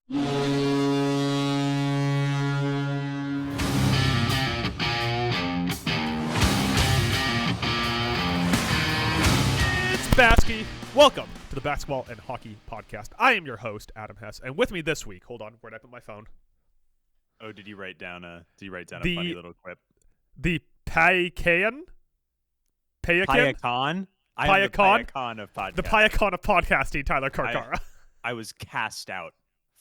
BASKEY. Welcome to the Basketball and Hockey Podcast. I am your host, Adam Hess, and with me this week, hold on, where'd I put my phone? Oh, did you write down a funny little quip? The Payacon? Payacon? I am the Payacon of podcast. The Payacon of podcasting, Tyler Carcara. I was cast out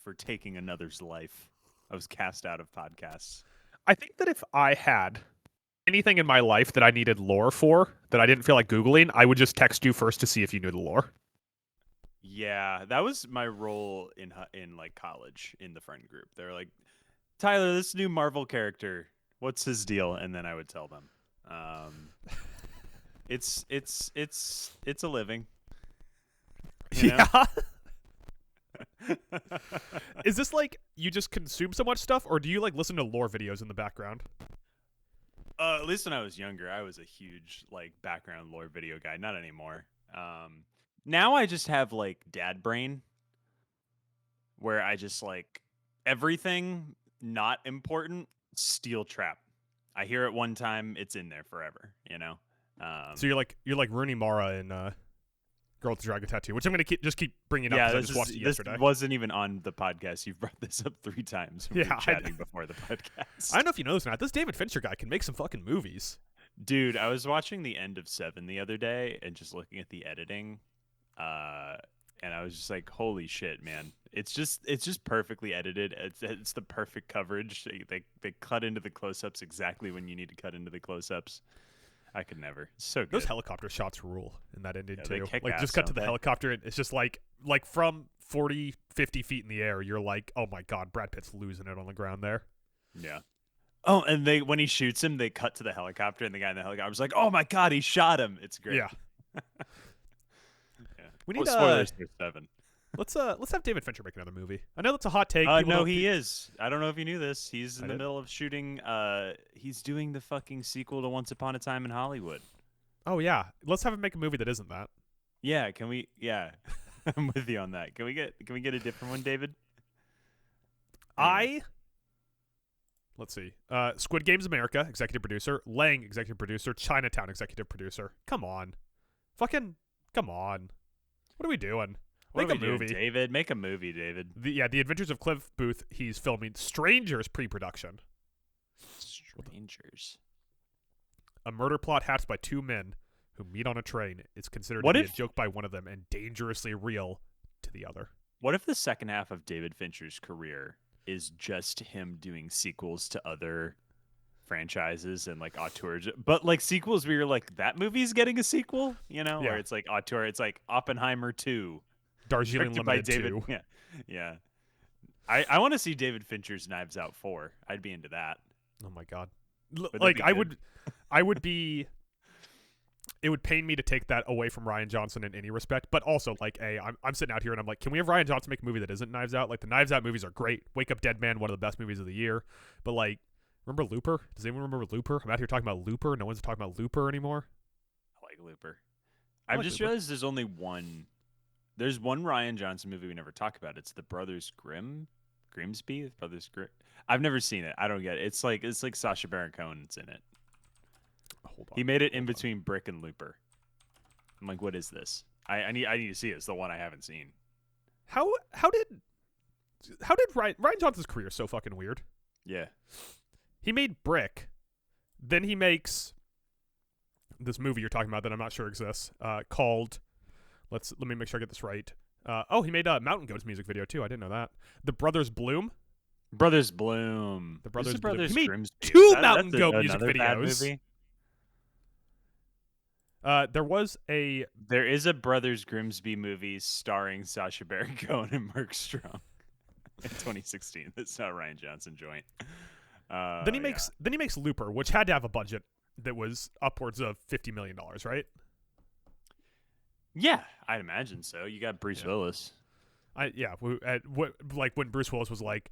for taking another's life. I was cast out of podcasts. I think that if I had anything in my life that I needed lore for, that I didn't feel like Googling, I would just text you first to see if you knew the lore. Yeah, that was my role in like college in the friend group. They're like, Tyler, this new Marvel character, what's his deal? And then I would tell them. It's a living. Yeah. Is this like you just consume so much stuff, or do you like listen to lore videos in the background? At least when I was younger, I was a huge like background lore video guy. Not anymore. Now I just have like dad brain, where I just like everything not important. Steel trap. I hear it one time, it's in there forever. You know. So you're like Rooney Mara in Girl with the Dragon Tattoo, which I'm gonna keep bringing up. Yeah, I just watched it yesterday. This wasn't even on the podcast. You've brought this up 3 times. We were chatting before the podcast. I don't know if you know this or not. This David Fincher guy can make some fucking movies. Dude, I was watching the end of Seven the other day and just looking at the editing, and I was just like, "Holy shit, man! It's just perfectly edited. It's the perfect coverage. They cut into the close-ups exactly when you need to cut into the close-ups." I could never. It's so good. Those helicopter shots rule in that ending too. Like ass, just cut to the helicopter and it's just like from 40, 50 feet in the air, you're like, oh my god, Brad Pitt's losing it on the ground there. Yeah. Oh, and when he shoots him, they cut to the helicopter and the guy in the helicopter was like, oh my god, he shot him. It's great. Yeah. Yeah. We need spoilers for 7. Let's have David Fincher make another movie. I know that's a hot take. No, he is. I don't know if you knew this. He's in the middle of shooting. He's doing the fucking sequel to Once Upon a Time in Hollywood. Oh yeah, let's have him make a movie that isn't that. Yeah, can we? Yeah, I'm with you on that. Can we get a different one, David? Let's see. Squid Games America, executive producer. Lang, executive producer. Chinatown, executive producer. Come on, fucking come on. What are we doing? Make a movie, David. Make a movie, David. The Adventures of Cliff Booth. He's filming Strangers pre-production. Strangers. A murder plot hatched by 2 men who meet on a train. It's considered to be a joke by one of them and dangerously real to the other. What if the second half of David Fincher's career is just him doing sequels to other franchises and like auteurs, but like sequels where you're like, that movie's getting a sequel, you know? Yeah. Or it's like auteur. It's like Oppenheimer 2. Darjeeling Limited 2. Yeah. I want to see David Fincher's Knives Out 4. I'd be into that. Oh my god. Like I would be. It would pain me to take that away from Rian Johnson in any respect, but also like, I'm sitting out here and I'm like, can we have Rian Johnson make a movie that isn't Knives Out? Like the Knives Out movies are great. Wake Up Dead Man, one of the best movies of the year. But like, remember Looper? Does anyone remember Looper? I'm out here talking about Looper. No one's talking about Looper anymore. I like Looper. I've just realized there's only one. There's one Rian Johnson movie we never talk about. It's the Brothers Grimsby. Brothers Grimm. I've never seen it. I don't get it. It's like Sacha Baron Cohen's in it. Hold on. He made it in between Brick and Looper. I'm like, what is this? I need to see it. It's the one I haven't seen. How did Rian Johnson's career so fucking weird? Yeah. He made Brick, then he makes this movie you're talking about that I'm not sure exists, called. Let me make sure I get this right. He made a Mountain Goats music video too. I didn't know that. The Brothers Bloom. The Brothers Bloom. He made 2 Mountain Goat music videos. There is a Brothers Grimsby movie starring Sacha Baron Cohen and Mark Strong in 2016. That's not a Rian Johnson joint. Then he makes Looper, which had to have a budget that was upwards of $50 million, right? Yeah, I'd imagine so. You got Bruce Willis. When Bruce Willis was like,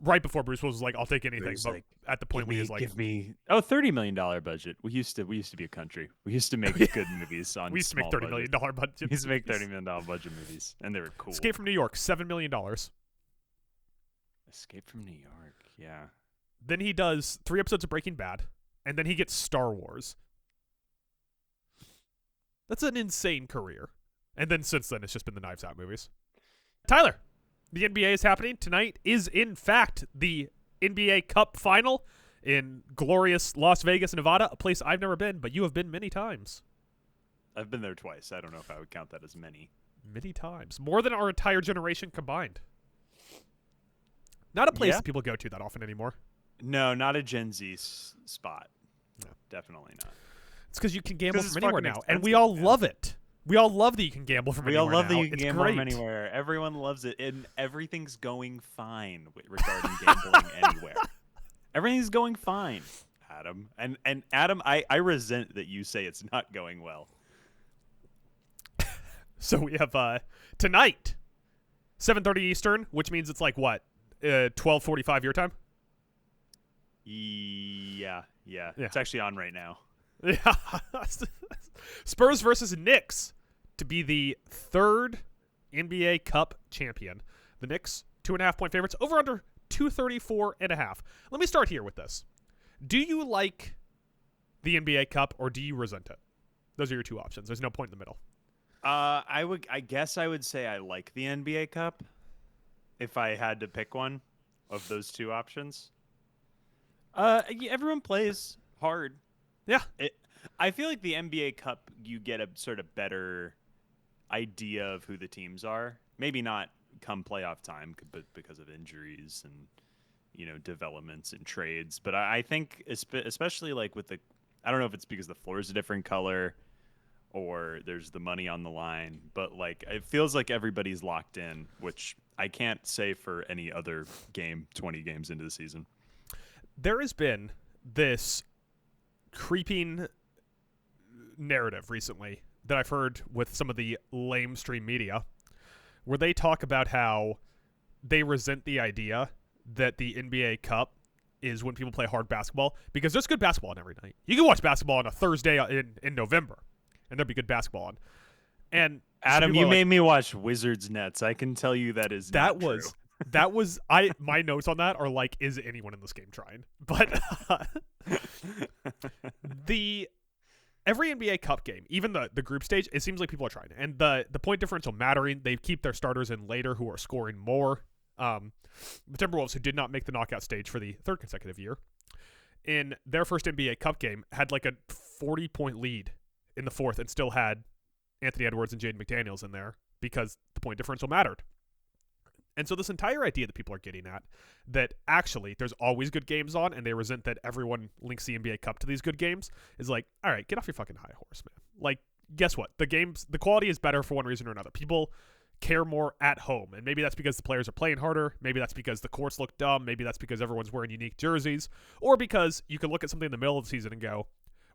right before Bruce Willis was like, I'll take anything. But like, at the point when he was like, give me $30 million budget. We used to be a country. We used to make good movies on. We used to make $30 million budget. We used to make $30 million budget movies, and they were cool. Escape from New York, $7 million. Escape from New York. Yeah. Then he does 3 episodes of Breaking Bad, and then he gets Star Wars. That's an insane career. And then since then, it's just been the Knives Out movies. Tyler, the NBA is happening. Tonight is, in fact, the NBA Cup final in glorious Las Vegas, Nevada, a place I've never been, but you have been many times. I've been there twice. I don't know if I would count that as many. Many times. More than our entire generation combined. Not a place that people go to that often anymore. No, not a Gen Z spot. No. Definitely not. It's because you can gamble from it's anywhere now, expensive, and we all love it. We all love that you can gamble from anywhere now. We all love that you can It's gamble great. from anywhere. Everyone loves it, and everything's going fine regarding gambling anywhere. Everything's going fine, Adam. And Adam, I resent that you say it's not going well. So we have tonight, 7:30 Eastern, which means it's like what, 12:45 your time. Yeah. It's actually on right now. Yeah. Spurs versus Knicks to be the 3rd NBA Cup champion. The Knicks 2.5-point favorites, over under 234.5. Let me start here with this. Do you like the NBA Cup or do you resent it? Those are your 2 options. There's no point in the middle. I guess I would say I like the NBA Cup if I had to pick one of those 2 options. Everyone plays hard. Yeah. I feel like the NBA Cup, you get a sort of better idea of who the teams are. Maybe not come playoff time, but because of injuries and developments and trades. But I think especially like with I don't know if it's because the floor is a different color or there's the money on the line, but like it feels like everybody's locked in, which I can't say for any other game 20 games into the season. There has been this creeping narrative recently that I've heard with some of the lamestream media where they talk about how they resent the idea that the NBA Cup is when people play hard basketball, because there's good basketball on every night. You can watch basketball on a Thursday in November, and there'll be good basketball on. And Adam, you made me watch Wizards Nets. I can tell you that is not true. My notes on that are like, is anyone in this game trying? But every NBA Cup game, even the group stage, it seems like people are trying. And the point differential mattering, they keep their starters in later who are scoring more. The Timberwolves, who did not make the knockout stage for the 3rd consecutive year, in their first NBA Cup game, had like a 40-point lead in the 4th and still had Anthony Edwards and Jaden McDaniels in there because the point differential mattered. And so this entire idea that people are getting at, that actually there's always good games on and they resent that everyone links the NBA Cup to these good games, is like, all right, get off your fucking high horse, man. Like, guess what? The quality is better for one reason or another. People care more at home, and maybe that's because the players are playing harder. Maybe that's because the courts look dumb. Maybe that's because everyone's wearing unique jerseys, or because you can look at something in the middle of the season and go,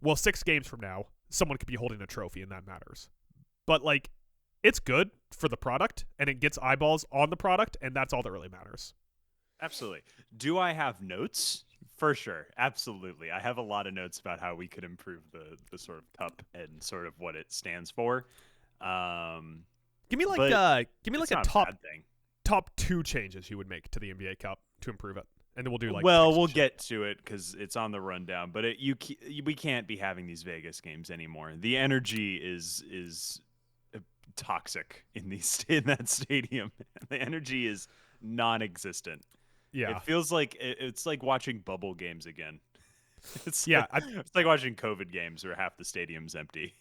well, 6 games from now, someone could be holding a trophy and that matters. But like, it's good for the product, and it gets eyeballs on the product, and that's all that really matters. Absolutely. Do I have notes? For sure. Absolutely. I have a lot of notes about how we could improve the sort of cup and sort of what it stands for. Give me like a top 2 changes you would make to the NBA Cup to improve it, and then we'll do like. Well, we'll get to it because it's on the rundown. But we can't be having these Vegas games anymore. The energy is toxic in that stadium. The energy is non-existent. Yeah, it feels like it's like watching bubble games again. It's like watching COVID games where half the stadium's empty.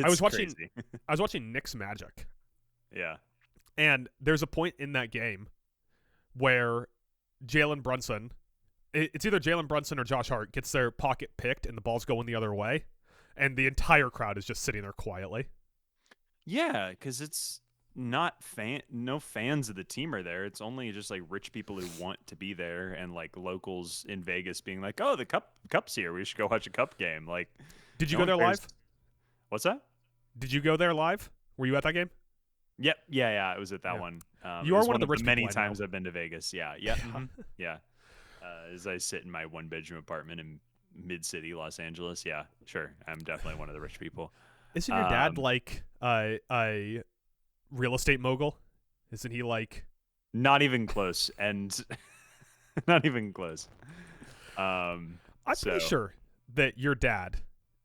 I was watching Knicks Magic. Yeah, and there's a point in that game where Jalen Brunson, it's either Jalen Brunson or Josh Hart, gets their pocket picked and the ball's going the other way, and the entire crowd is just sitting there quietly. Yeah, because it's not no fans of the team are there. It's only just like rich people who want to be there, and like locals in Vegas being like, "Oh, the cup's here. We should go watch a cup game." Like, did you go there live? What's that? Did you go there live? Were you at that game? Yep. Yeah. I was at that one. You are one of the rich many times I've been to Vegas. Yeah. Yeah. As I sit in my 1-bedroom apartment in mid-city Los Angeles. Yeah, sure. I'm definitely one of the rich people. Isn't your dad like a real estate mogul? Isn't he like? Not even close. And Not even close. I'm So pretty sure that your dad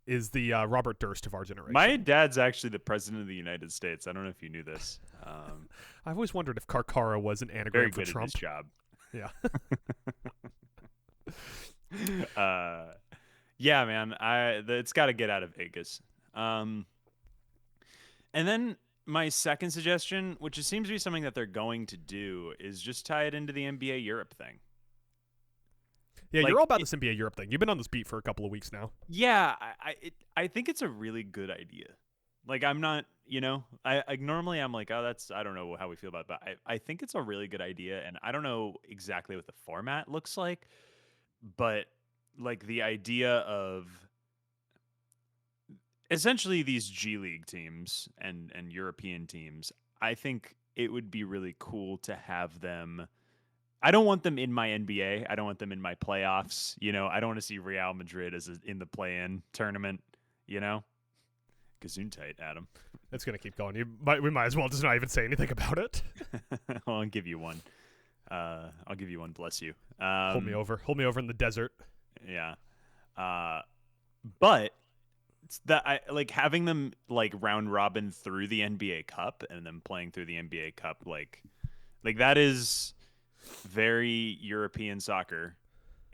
is the Robert Durst of our generation. my dad's actually the president of the United States. I don't know if you knew this. I've always wondered if Carcara was an anagram Very for good at Trump. his job. Yeah. Yeah, man. It's got to get out of Vegas. And then my second suggestion, which it seems to be something that they're going to do, is just tie it into the NBA Europe thing. Yeah, you're all about this NBA Europe thing. You've been on this beat for a couple of weeks now. Yeah, I think it's a really good idea. Like, I'm not, I normally I'm like, oh, I don't know how we feel about it, but I think it's a really good idea, and I don't know exactly what the format looks like, but like the idea of essentially these G League teams and European teams, I think it would be really cool to have them. I don't want them in my NBA. I don't want them in my playoffs. I don't want to see Real Madrid in the play-in tournament. Gesundheit, Adam. It's gonna keep going. We might as well just not even say anything about it. Well, I'll give you one. I'll give you one. Bless you. Hold me over. Hold me over in the desert. Yeah. But it's that I like having them like round robin through the NBA Cup and then playing through the NBA Cup like that is very European soccer,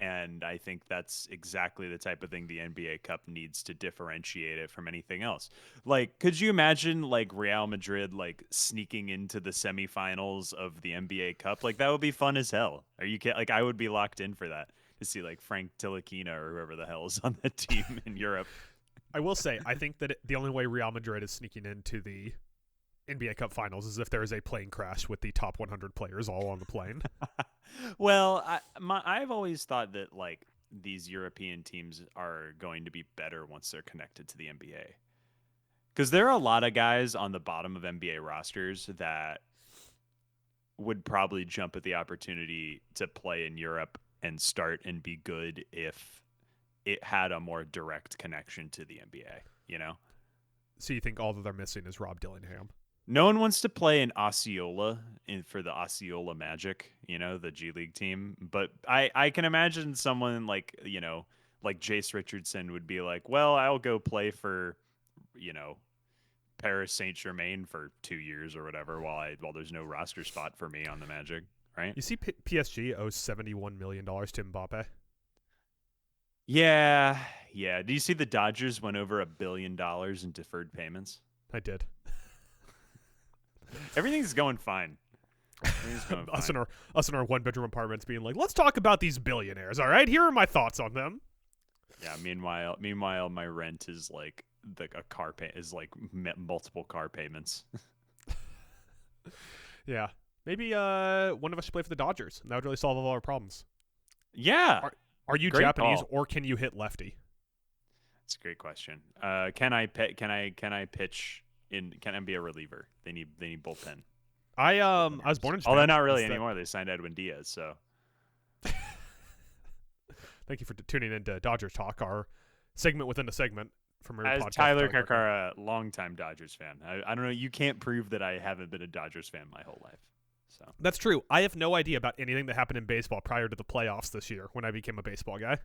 and I think that's exactly the type of thing the NBA Cup needs to differentiate it from anything else. Like, could you imagine like Real Madrid like sneaking into the semifinals of the NBA Cup? Like, that would be fun as hell. Are you kidding? Like, I would be locked in for that to see like Frank Tilikina or whoever the hell is on that team in Europe. I will say, I think that the only way Real Madrid is sneaking into the NBA Cup Finals is if there is a plane crash with the top 100 players all on the plane. Well, I've always thought that like these European teams are going to be better once they're connected to the NBA, because there are a lot of guys on the bottom of NBA rosters that would probably jump at the opportunity to play in Europe and start and be good if it had a more direct connection to the NBA. So you think all that they're missing is Rob Dillingham? No one wants to play in Osceola for the Osceola Magic, the G League team. But I can imagine someone like, like Jace Richardson would be like, well, I'll go play for, Paris Saint-Germain for 2 years or whatever while there's no roster spot for me on the Magic, right? You see PSG owes $71 million to Mbappe? Yeah. Do you see the Dodgers went over $1 billion in deferred payments? I did. Everything's going fine. Us in our one-bedroom apartments being like, let's talk about these billionaires, all right? Here are my thoughts on them. Yeah, meanwhile, my rent is like a car pay is like multiple car payments. Yeah. Maybe one of us should play for the Dodgers, and that would really solve all our problems. Yeah. Are you Great Japanese call. or can you hit lefty? That's a great question. Can I pitch in? Can I be a reliever? They need bullpen. I was born in Japan. Although not really anymore. They signed Edwin Diaz, so. Thank you for tuning in to Dodgers Talk, our segment within a segment from our As podcast. Tyler Carcara, longtime Dodgers fan. I don't know. You can't prove that I haven't been a Dodgers fan my whole life. So that's true. I have no idea about anything that happened in baseball prior to the playoffs this year when I became a baseball guy.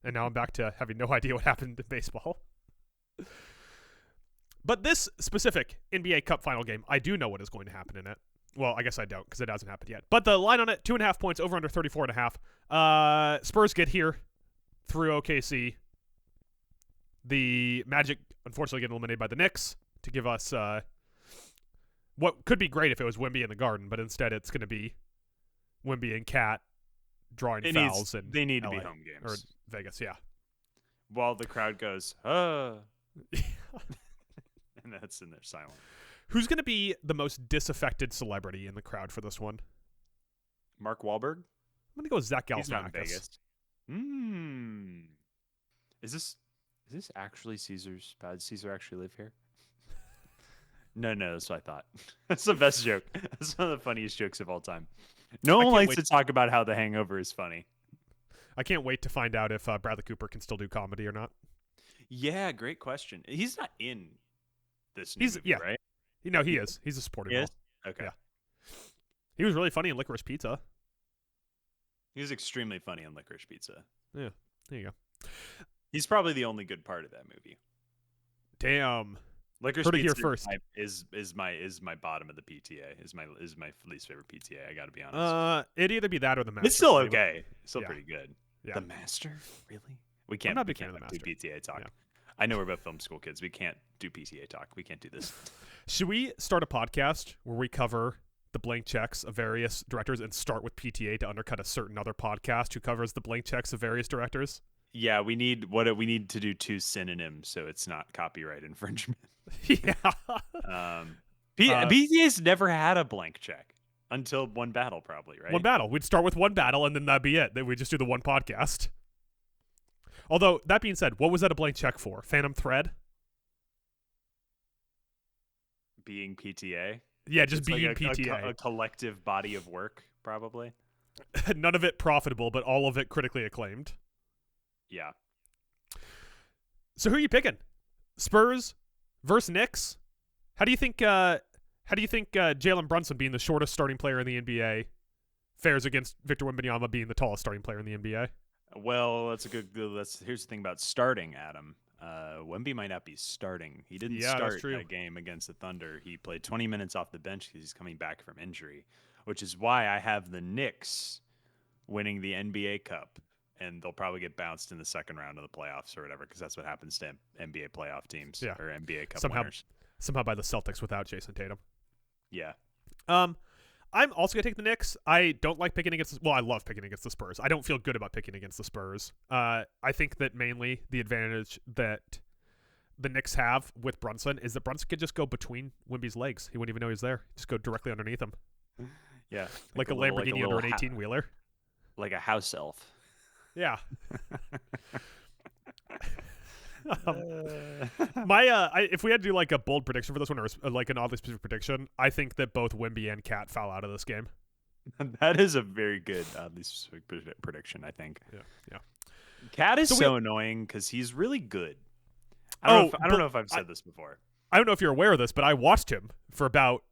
And now I'm back to having no idea what happened in baseball. But this specific NBA Cup final game, I do know what is going to happen in it. Well, I guess I don't because it hasn't happened yet. But the line on it, 2.5 points, over under 34.5. Spurs get here through OKC. The Magic, unfortunately, get eliminated by the Knicks to give us what could be great if it was Wemby in the Garden, but instead it's going to be Wemby and Cat drawing fouls. They need LA, to be home games. Or Vegas, yeah. While the crowd goes, and that's in their silence. Who's going to be the most disaffected celebrity in the crowd for this one? Mark Wahlberg? I'm going to go Zach Galifianakis. He's not in Vegas. Is this actually Caesar's? Did Caesar actually live here? No, that's what I thought. That's the best joke. That's one of the funniest jokes of all time. No one likes to talk about how The Hangover is funny. I can't wait to find out if Bradley Cooper can still do comedy or not. Yeah, great question. He's not in this new movie, right? No, he is. He's a supporting role. Okay. Yeah. He was really funny in Licorice Pizza. He's extremely funny on Licorice Pizza. Yeah, there you go. He's probably the only good part of that movie. Damn. Licorice Heard it Pizza here first. is my bottom of the PTA. Is my least favorite PTA. I got to be honest. It'd either be that or The Master. It's still okay. Still pretty good. Yeah. The Master, really? We can't. I'm not a we big fan can't of The do Master. PTA talk. Yeah. I know we're both film school kids. We can't do PTA talk. We can't do this. Should we start a podcast where we cover the blank checks of various directors and start with PTA to undercut a certain other podcast who covers the blank checks of various directors? Yeah, we need to do 2 synonyms so it's not copyright infringement. Yeah. PTA's never had a blank check until one battle, probably, right? One battle. We'd start with one battle and then that'd be it. Then we'd just do the one podcast. Although, that being said, what was that a blank check for? Phantom Thread? Being PTA? Yeah, just It's being like PTA. a collective body of work, probably. None of it profitable, but all of it critically acclaimed. Yeah. So who are you picking? Spurs versus Knicks? How do you think Jalen Brunson being the shortest starting player in the NBA fares against Victor Wembanyama being the tallest starting player in the NBA? Well, here's the thing about starting, Adam. Wemby might not be starting. He didn't start that game against the Thunder. He played 20 minutes off the bench because he's coming back from injury, which is why I have the Knicks winning the NBA Cup, and they'll probably get bounced in the second round of the playoffs or whatever, because that's what happens to NBA playoff teams or NBA Cup winners. Somehow by the Celtics without Jason Tatum. Yeah. I'm also going to take the Knicks. I don't like picking against... Well, I love picking against the Spurs. I don't feel good about picking against the Spurs. I think that mainly the advantage that the Knicks have with Brunson is that Brunson could just go between Wemby's legs. He wouldn't even know he's there. Just go directly underneath him. Yeah. Like a Lamborghini under an 18-wheeler. Like a house elf. Yeah. If we had to do like a bold prediction for this one, or like an oddly specific prediction, I think that both Wemby and Cat foul out of this game. That is a very good oddly specific prediction, I think. Yeah. Cat is so annoying because he's really good. I don't know if I've said this before. I don't know if you're aware of this, but I watched him for about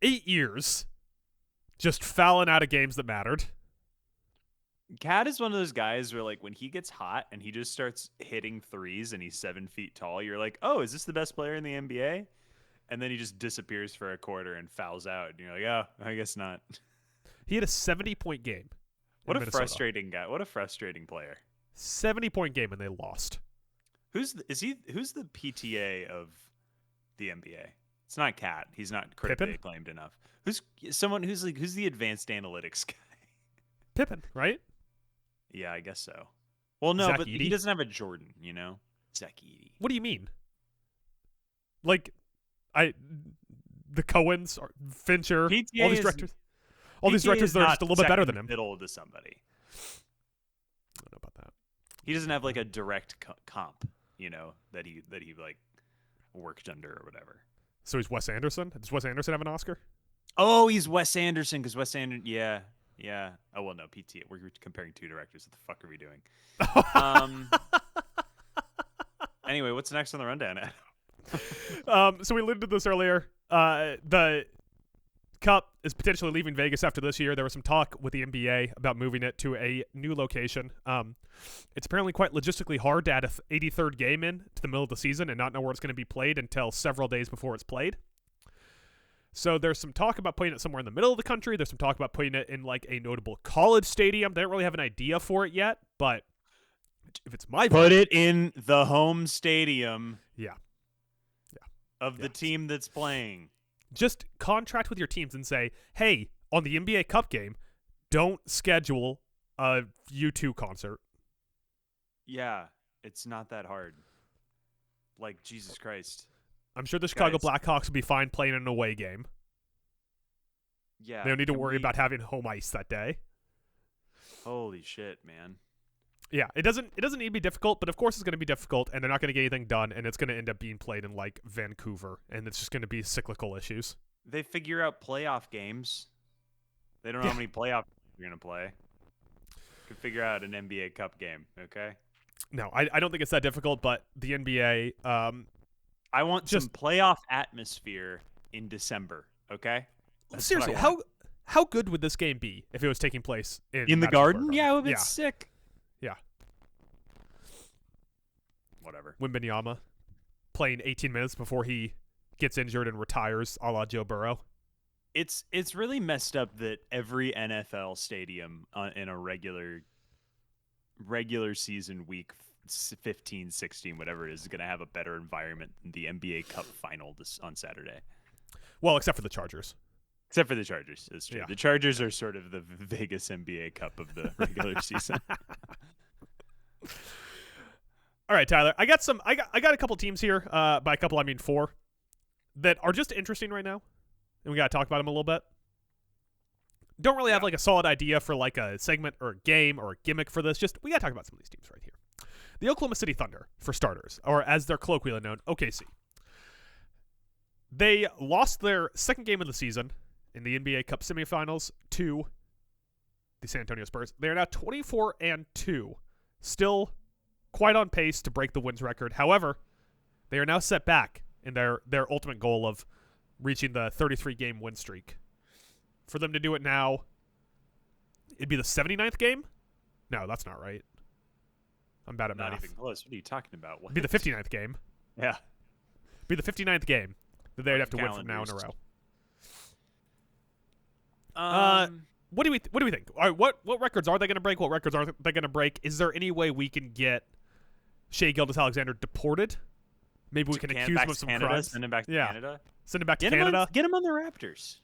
8 years, just fouling out of games that mattered. Cat is one of those guys where, like, when he gets hot and he just starts hitting threes and he's 7 feet tall, you're like, oh, is this the best player in the NBA? And then he just disappears for a quarter and fouls out. And you're like, oh, I guess not. He had a 70-point game. What a frustrating guy. What a frustrating player. 70-point game and they lost. Who's the PTA of the NBA? It's not Cat. He's not critically acclaimed enough. Who's the advanced analytics guy? Pippen, right? Yeah, I guess so. Well, no, Zach but Edey? he doesn't have a Jordan, you know? Zach Edey. What do you mean? Like, the Coens, Fincher, PTA all these directors. All these directors that are just a little bit better than him. Middle to somebody. I don't know about that. He doesn't have like a direct comp, you know, that he like worked under or whatever. So he's Wes Anderson? Does Wes Anderson have an Oscar? Oh, he's Wes Anderson because Wes Anderson, yeah. Oh, well, no, PTA. We're comparing two directors. What the fuck are we doing? Anyway, what's next on the rundown, Ed? So we alluded to this earlier. The Cup is potentially leaving Vegas after this year. There was some talk with the NBA about moving it to a new location. It's apparently quite logistically hard to add a 83rd game in to the middle of the season and not know where it's going to be played until several days before it's played. So there's some talk about putting it somewhere in the middle of the country. There's some talk about putting it in like a notable college stadium. They don't really have an idea for it yet, but if it's my put it in the home stadium. Yeah. Of the team that's playing. Just contract with your teams and say, hey, on the NBA Cup game, don't schedule a U2 concert. Yeah, it's not that hard. Like, Jesus Christ. I'm sure the Chicago Blackhawks will be fine playing an away game. Yeah. They don't need to worry about having home ice that day. Holy shit, man. Yeah, it doesn't need to be difficult, but of course it's going to be difficult, and they're not going to get anything done, and it's going to end up being played in, like, Vancouver, and it's just going to be cyclical issues. They figure out playoff games. They don't know how many playoff games you're going to play. Can figure out an NBA Cup game, okay? No, I don't think it's that difficult, but the NBA... I want some playoff atmosphere in December, okay? Seriously, how how good would this game be if it was taking place in the Madison Garden? Square Yeah, it would be Yeah. sick. Yeah. Whatever. Wembanyama playing 18 minutes before he gets injured and retires, a la Joe Burrow. It's really messed up that every NFL stadium in a regular season week 15, 16, whatever it is going to have a better environment than the NBA Cup final on Saturday. Well, except for the Chargers. Except for the Chargers. It's true. Yeah. The Chargers are sort of the Vegas NBA Cup of the regular season. All right, Tyler. I got a couple teams here. By a couple, I mean 4, that are just interesting right now, and we got to talk about them a little bit. Don't really have like a solid idea for like a segment or a game or a gimmick for this. Just we got to talk about some of these teams right here. The Oklahoma City Thunder, for starters, or as they're colloquially known, OKC. They lost their second game of the season in the NBA Cup semifinals to the San Antonio Spurs. They are now 24-2, still quite on pace to break the wins record. However, they are now set back in their ultimate goal of reaching the 33-game win streak. For them to do it now, it'd be the 79th game? No, that's not right. I'm bad at math. Not even close. What are you talking about? It'd be the 59th game. Yeah. Be the 59th game that they'd have to win from now in a row. What do we think? All right, what records are they going to break? What records are they going to break? Is there any way we can get Shai Gilgeous-Alexander deported? Maybe we can accuse him of some crimes. Send him back to Canada. Send him back to Canada. Get him on the Raptors.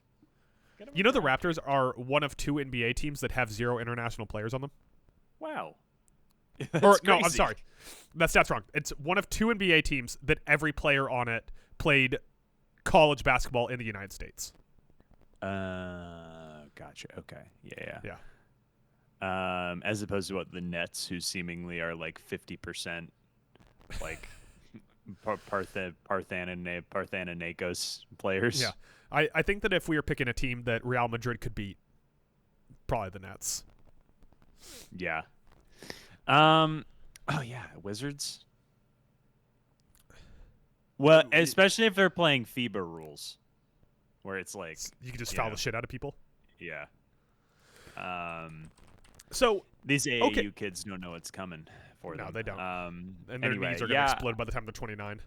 You know the Raptors are one of 2 NBA teams that have 0 international players on them. Wow. Or no, I'm sorry. That stat's wrong. It's one of 2 NBA teams that every player on it played college basketball in the United States. Gotcha. Okay. Yeah. As opposed to the Nets, who seemingly are like 50%, like Parthanonakos players. Yeah. I think that if we were picking a team that Real Madrid could beat, probably the Nets. Yeah. Oh yeah, Wizards. Well, especially if they're playing FIBA rules, where it's like you can just foul the shit out of people. Yeah. So these AAU kids don't know what's coming for them. No, they don't. And their anyway, knees are going to explode by the time they're 29.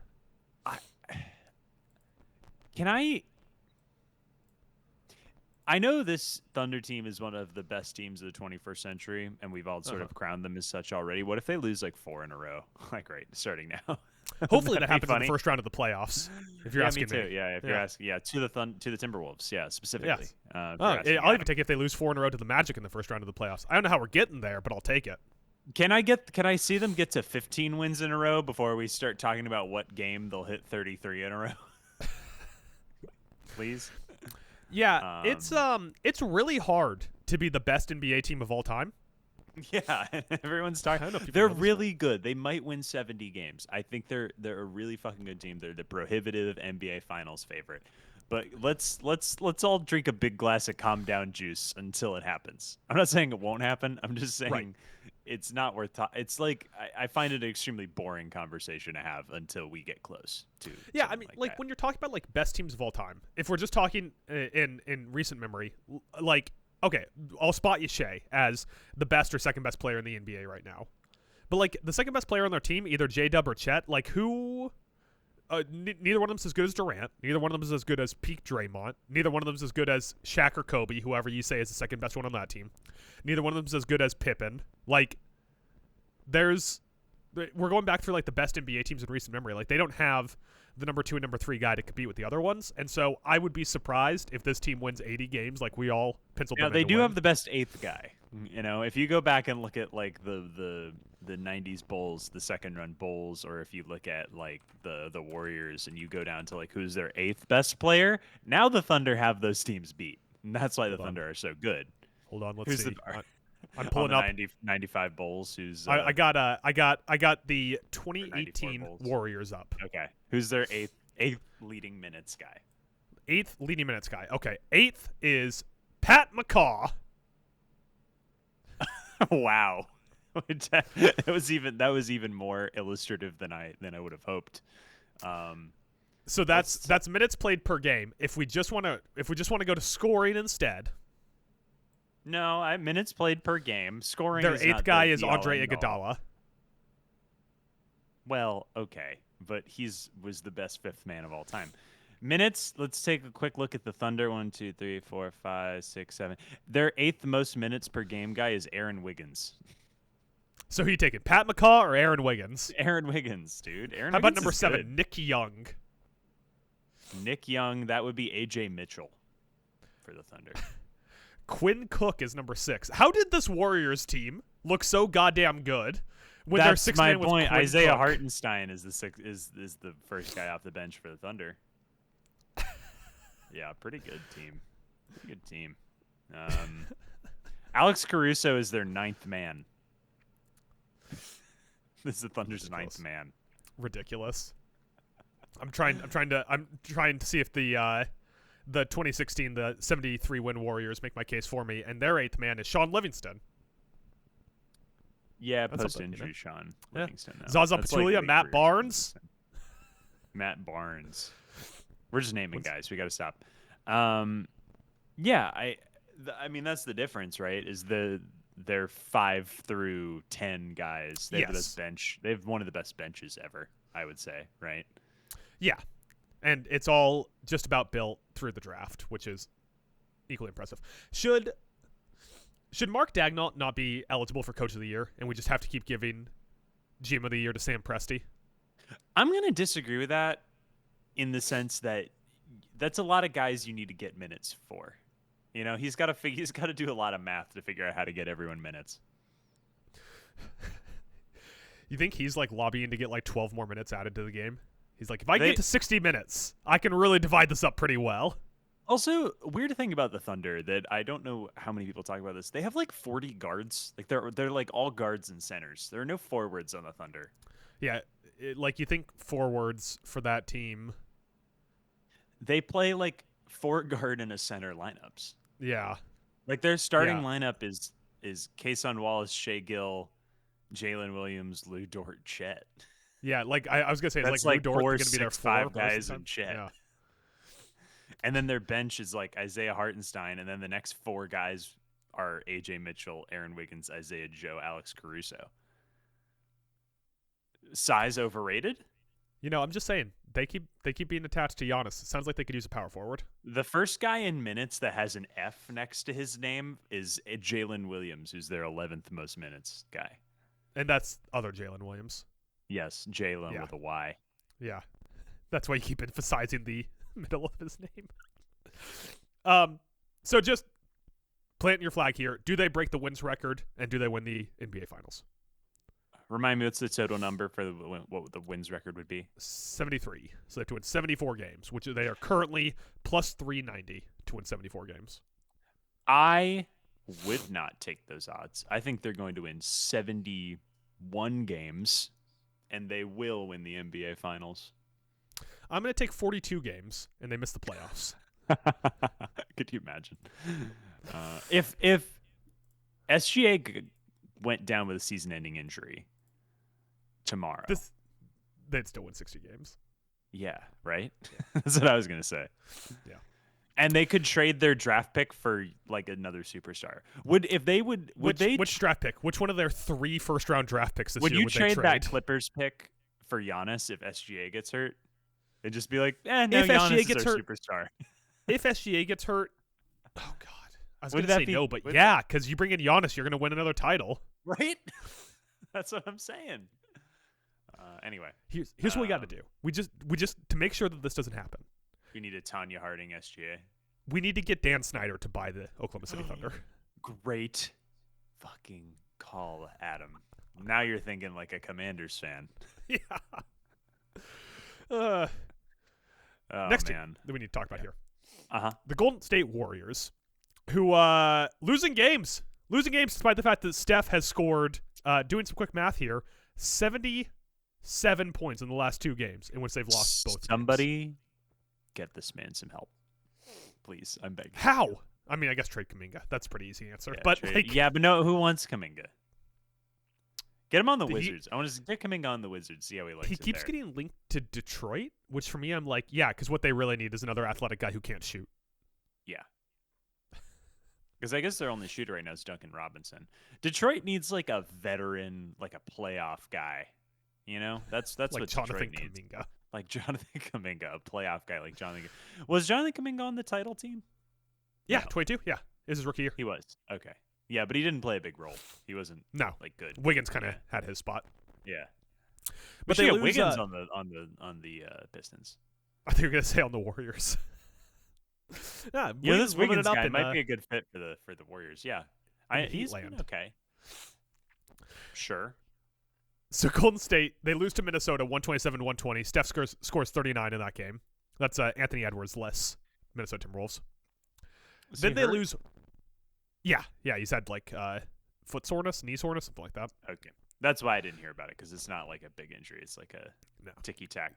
I know this Thunder team is one of the best teams of the 21st century, and we've all sort of crowned them as such already. What if they lose like 4 in a row? Like, right, starting now. Hopefully that happens in the first round of the playoffs. If you're asking me too. Yeah, if you're asking, to the Timberwolves, specifically. Yes. I'll even take it if they lose 4 in a row to the Magic in the first round of the playoffs. I don't know how we're getting there, but I'll take it. Can I see them get to 15 wins in a row before we start talking about what game they'll hit 33 in a row? Please. Yeah, it's really hard to be the best NBA team of all time. Yeah, everyone's talking. They're really good. They might win 70 games. I think they're a really fucking good team. They're the prohibitive NBA Finals favorite. But let's all drink a big glass of calm down juice until it happens. I'm not saying it won't happen. I'm just saying it's not worth. It's like I find it an extremely boring conversation to have until we get close to. Yeah, I mean, like when you're talking about like best teams of all time, if we're just talking in recent memory, like okay, I'll spot you Shai as the best or second best player in the NBA right now, but like the second best player on their team, either J-Dub or Chet, like who. Neither one of them is as good as Durant. Neither one of them is as good as peak Draymond. Neither one of them is as good as Shaq or Kobe, whoever you say is the second best one on that team. Neither one of them is as good as Pippen. Like, we're going back through like the best NBA teams in recent memory. Like, they don't have the number 2 and number 3 guy to compete with the other ones. And so I would be surprised if this team wins 80 games like we all penciled them in. They do have the best 8th guy. You know, if you go back and look at like the 90s Bulls, the second run Bulls, or if you look at like the Warriors and you go down to like who's their 8th best player, now the Thunder have those teams beat. And that's why the Thunder are so good. Hold on, let's see. I'm pulling up 95 Bulls. Who's I got the 2018 Warriors up. Okay, who's their 8th leading minutes guy? 8th leading minutes guy. Okay, 8th is Pat McCaw. Wow, that was even more illustrative than I would have hoped. So that's minutes played per game. If we just want to go to scoring instead, No, minutes played per game. Scoring. Their is eighth not guy the is be-all, Andre end-all. Iguodala. Well, okay, but was the best fifth man of all time. Minutes. Let's take a quick look at the Thunder. 1, 2, 3, 4, 5, 6, 7. Their eighth most minutes per game guy is Aaron Wiggins. So who you taking, Pat McCaw or Aaron Wiggins? Aaron Wiggins, dude. Aaron How about Wiggins number is 7, good. Nick Young? Nick Young. That would be AJ Mitchell for the Thunder. Quinn Cook is number 6. How did this Warriors team look so goddamn good when their That's sixth my man was point. Quinn Isaiah Cook? Hartenstein is the first guy off the bench for the Thunder. Yeah, pretty good team. Pretty good team. Alex Caruso is their 9th man. This is the Thunder's Ridiculous. 9th man. Ridiculous. I'm trying to see if the 2016 the 73 win Warriors make my case for me, and their 8th man is Sean Livingston. Yeah, That's post-injury something, Sean Yeah. Livingston. though. Zaza That's like Pachulia, late Matt career Barnes. Livingston. Matt Barnes. We're just naming What's- guys. We got to stop. Yeah, I mean that's the difference, right? Is they're 5 through 10 guys. They have the Yes. best bench. They have one of the best benches ever, I would say, right? Yeah, and it's all just about built through the draft, which is equally impressive. Should Mark Daigneault not be eligible for Coach of the Year, and we just have to keep giving GM of the Year to Sam Presti? I'm going to disagree with that in the sense that that's a lot of guys you need to get minutes for. You know, he's got to do a lot of math to figure out how to get everyone minutes. You think he's like lobbying to get like 12 more minutes added to the game? He's like, if I get to 60 minutes, I can really divide this up pretty well. Also, weird thing about the Thunder that I don't know how many people talk about this. They have like 40 guards. Like they're like all guards and centers. There are no forwards on the Thunder. Yeah, like you think forwards for that team. They play like 4 guard and a center lineups. Yeah. Like their starting Yeah. lineup is Kason Wallace, Shea Gill, Jalen Williams, Lou Dort, Chet. Yeah, like I was gonna say, That's like Lou like Dort 4, going to be their 6, 4 5 most of the guys time. and Chet. Yeah. And then their bench is like Isaiah Hartenstein, and then the next 4 guys are AJ Mitchell, Aaron Wiggins, Isaiah Joe, Alex Caruso. Size overrated? You know, I'm just saying they keep being attached to Giannis. It sounds like they could use a power forward. The first guy in minutes that has an F next to his name is Jalen Williams, who's their 11th most minutes guy. And that's other Jalen Williams. Yes, Jalen Yeah. with a Y. Yeah. That's why you keep emphasizing the middle of his name. So just planting your flag here. Do they break the wins record, and do they win the NBA Finals? Remind me what's the total number for what the wins record would be? 73. So they have to win 74 games, which they are currently plus 390 to win 74 games. I would not take those odds. I think they're going to win 71 games, and they will win the NBA Finals. I'm going to take 42 games, and they miss the playoffs. Could you imagine? If SGA went down with a season-ending injury tomorrow, They'd still win 60 games. yeah, right? That's what I was going to say. Yeah. And they could trade their draft pick for like another superstar. Which draft pick? Which one of their 3 first-round draft picks this Would year you would trade they that trade? Clippers pick for Giannis if SGA gets hurt? It'd just be like, no, If Giannis SGA is gets our hurt- superstar. If SGA gets hurt, oh god, I was Would going to that say be- no, but would- yeah, because you bring in Giannis, you're going to win another title. Right? That's what I'm saying. Anyway, Here's what we got to do. We just to make sure that this doesn't happen. we need a Tanya Harding SGA. We need to get Dan Snyder to buy the Oklahoma City Thunder. Great fucking call, Adam. Now you're thinking like a Commanders fan. Yeah. Oh, Next man. team that we need to talk about here. Uh-huh. The Golden State Warriors, who losing games despite the fact that Steph has scored, doing some quick math here, 77 points in the last 2 games in which they've lost both games. Somebody get this man some help. Please, I'm begging. How? I mean, I guess trade Kuminga. That's a pretty easy answer. Yeah, but trade- yeah, but no, who wants Kuminga? Get him on the He- Wizards. I want to get Kuminga on the Wizards. See how he likes he it keeps there. getting linked to Detroit, which for me, I'm like, yeah, because what they really need is another athletic guy who can't shoot. Yeah. Because I guess their only shooter right now is Duncan Robinson. Detroit needs like a veteran, like a playoff guy. You know, that's like what Jonathan Detroit needs. Kuminga. Like Jonathan Kuminga, a playoff guy like Jonathan. Was Jonathan Kuminga on the title team? Yeah, No. 22. Yeah, is his rookie year. He was. Okay. Yeah, but he didn't play a big role. He wasn't No, like good. Wiggins kind of had his spot. Yeah. But they they lose, lose Wiggins on the Pistons. I think you're gonna say on the Warriors. Yeah, This Wiggins up guy in, might be a good fit for the Warriors. Yeah, he's been Heatland. okay. Sure. So Golden State, they lose to Minnesota 127-120. Steph scores 39 in that game. That's Anthony Edwards-less Minnesota Timberwolves. Then they lose. Yeah, he's had like foot soreness, knee soreness, something like that. Okay, that's why I didn't hear about it, because it's not like a big injury. It's like a ticky-tack.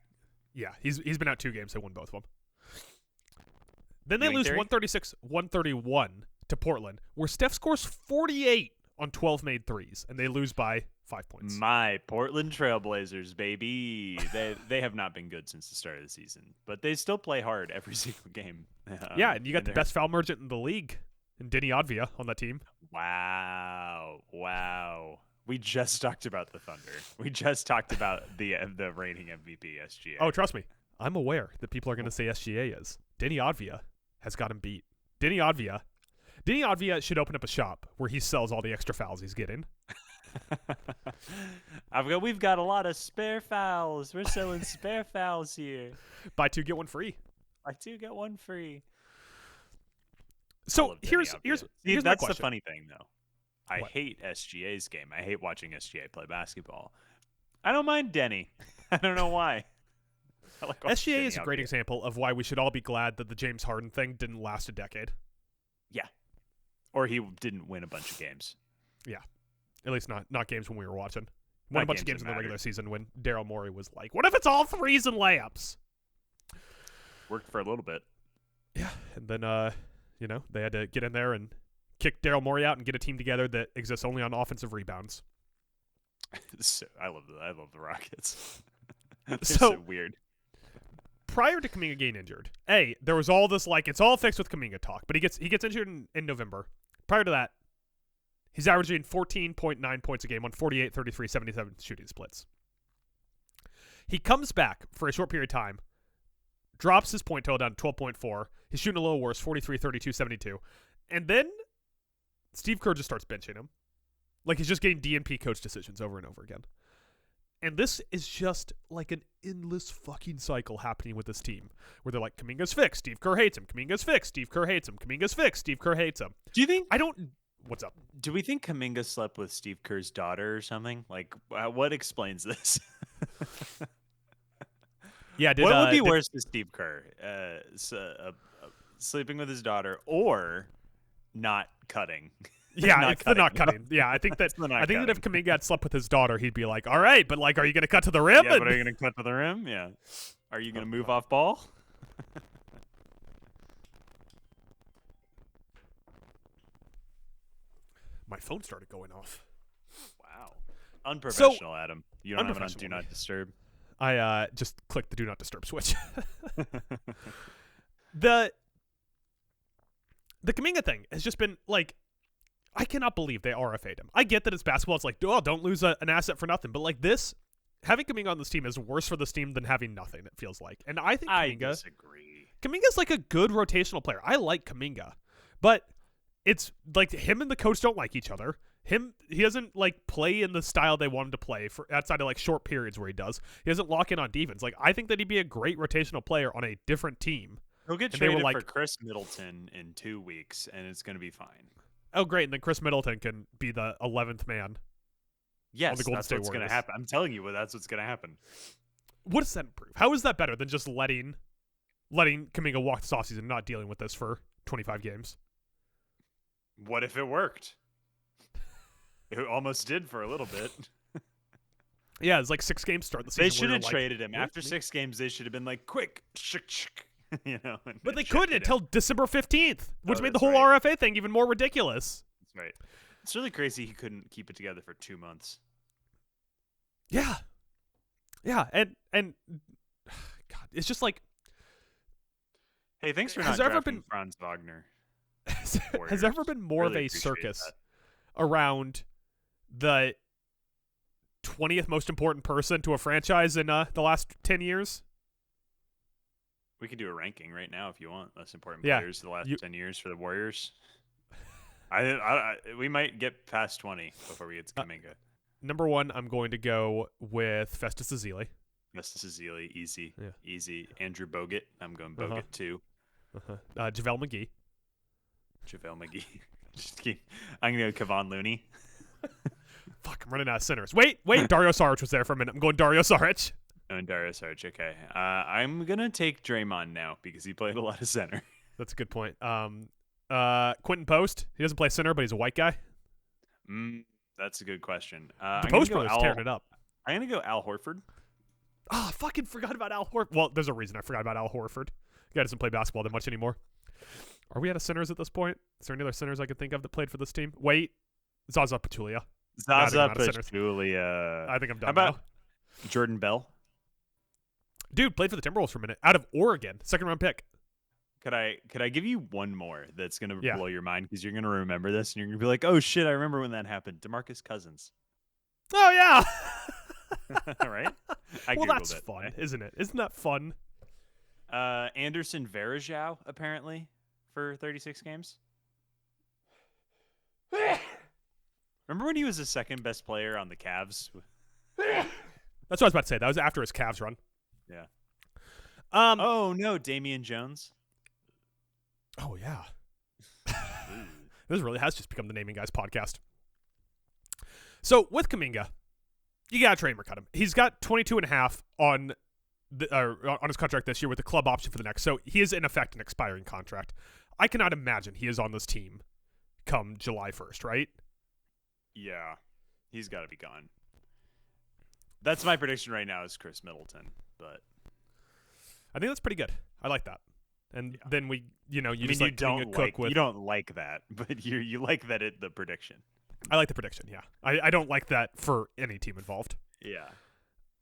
Yeah, he's been out 2 games. They won both of them. Then they Ewing lose theory? 136-131 to Portland, where Steph scores 48 on 12 made threes, and they lose by 5 points. My Portland Trailblazers, baby. They have not been good since the start of the season, but they still play hard every single game. Yeah, and you got the best foul merchant in the league, and Denny Advia on that team. Wow. We just talked about the Thunder. We just talked about the reigning MVP, SGA. Oh, trust me. I'm aware that people are going to say SGA is. Denny Advia has got him beat. Denny Advia should open up a shop where he sells all the extra fouls he's getting. We've got a lot of spare fouls. We're selling spare fouls here. Buy 2, get 1 free. Buy 2, get 1 free. So here's my that's question. the funny thing, though. I What? hate SGA's game. I hate watching SGA play basketball. I don't mind Denny. I don't know why. I like watching SGA Denny is a out great there. example of why we should all be glad that the James Harden thing didn't last a decade. Yeah. Or he didn't win a bunch of games. Yeah. At least not games when we were watching. Won a bunch of games in the regular season when Daryl Morey was like, what if it's all threes and layups? Worked for a little bit. Yeah. And then, they had to get in there and kick Daryl Morey out and get a team together that exists only on offensive rebounds. I love the Rockets. They're so weird. Prior to Kuminga getting injured, there was all this like it's all fixed with Kuminga talk, but he gets injured in November. Prior to that, he's averaging 14.9 points a game on 48, 33, 77 shooting splits. He comes back for a short period of time, drops his point total down to 12.4. He's shooting a little worse, 43, 32, 72. And then Steve Kerr just starts benching him. Like he's just getting DNP coach decisions over and over again. And this is just like an endless fucking cycle happening with this team where they're like, Kuminga's fixed, Steve Kerr hates him. Kuminga's fixed, Steve Kerr hates him. Kuminga's fixed, Steve Kerr hates him. Do you think? What's up? Do we think Kuminga slept with Steve Kerr's daughter or something? Like, what explains this? Yeah, what would be worse to Steve Kerr? Sleeping with his daughter or not cutting? Yeah, it's the not cutting. Yeah, I think that if Kuminga had slept with his daughter, he'd be like, all right, but like, are you going to cut to the rim? Yeah, but are you going to cut to the rim? Yeah. Are you going to move off ball? My phone started going off. Wow. Unprofessional, Adam. You don't have it on Do Not Disturb? I just clicked the Do Not Disturb switch. The Kuminga thing has just been like, I cannot believe they RFA'd him. I get that it's basketball. It's like, oh, don't lose an asset for nothing. But like this, having Kuminga on this team is worse for this team than having nothing, it feels like. And I think I disagree. Kuminga's like a good rotational player. I like Kuminga. But it's like him and the coach don't like each other. He doesn't like play in the style they want him to play for outside of like short periods where he does. He doesn't lock in on defense. Like I think that he'd be a great rotational player on a different team. He'll get traded for Chris Middleton in 2 weeks, and it's going to be fine. Oh, great! And then Chris Middleton can be the 11th man. Yes, on the Golden that's State what's going to Warriors. happen. I'm telling you, that's what's going to happen. What does that improve? How is that better than just letting Kuminga walk this offseason and not dealing with this for 25 games? What if it worked? It almost did for a little bit. Yeah, it's like 6 games start the season. They should have traded him. After 6 games, they should have been like, quick, But they couldn't until December 15th, which made the whole right. RFA thing even more ridiculous. That's right. It's really crazy he couldn't keep it together for 2 months. Yeah. Yeah, and God, it's just like, hey, thanks for has not there ever drafting been Franz Wagner. Has there ever been more Really of a appreciate circus that. around the 20th most important person to a franchise in the last 10 years? We could do a ranking right now if you want. Most important Yeah, players of the last 10 years for the Warriors. We might get past 20 before we get to Kuminga. Number 1, I'm going to go with Festus Ezeli. Festus Ezeli, easy. Yeah. Easy. Andrew Bogut. I'm going Bogut too. JaVale McGee. JaVale McGee. I'm going to go Kevon Looney. Fuck, I'm running out of centers. Wait, Dario Saric was there for a minute. I'm going Dario Saric. And Dario Saric, okay. I'm going to take Draymond now because he played a lot of center. That's a good point. Quentin Post. He doesn't play center, but he's a white guy. That's a good question. The Post brother's tearing it up. I'm going to go Al Horford. Oh, I fucking forgot about Al Horford. Well, there's a reason I forgot about Al Horford. The guy doesn't play basketball that much anymore. Are we out of centers at this point? Is there any other centers I can think of that played for this team? Wait. Zaza Pachulia. Zaza Pachulia. I think I'm done. How about now. Jordan Bell? Dude, played for the Timberwolves for a minute. Out of Oregon. 2nd round pick. Could I give you one more that's going to Yeah. blow your mind because you're going to remember this and you're going to be like, oh, shit, I remember when that happened. DeMarcus Cousins. Oh, yeah. Right? Well, that's fun, isn't it? Isn't that fun? Anderson Varejao, apparently, for 36 games. Remember when he was the second best player on the Cavs? That's what I was about to say. That was after his Cavs run. Yeah. Oh, no, Damian Jones. Oh, yeah. This really has just become the Naming Guys podcast. So, with Kuminga, you got to trade him or cut him. He's got 22.5 on his contract this year with the club option for the next. So, he is, in effect, an expiring contract. I cannot imagine he is on this team come July 1st, right? Yeah. He's got to be gone. That's my prediction right now is Chris Middleton, but I think that's pretty good. I like that. And then we, you don't like that, but you like that the prediction. I like the prediction. Yeah, I don't like that for any team involved. Yeah,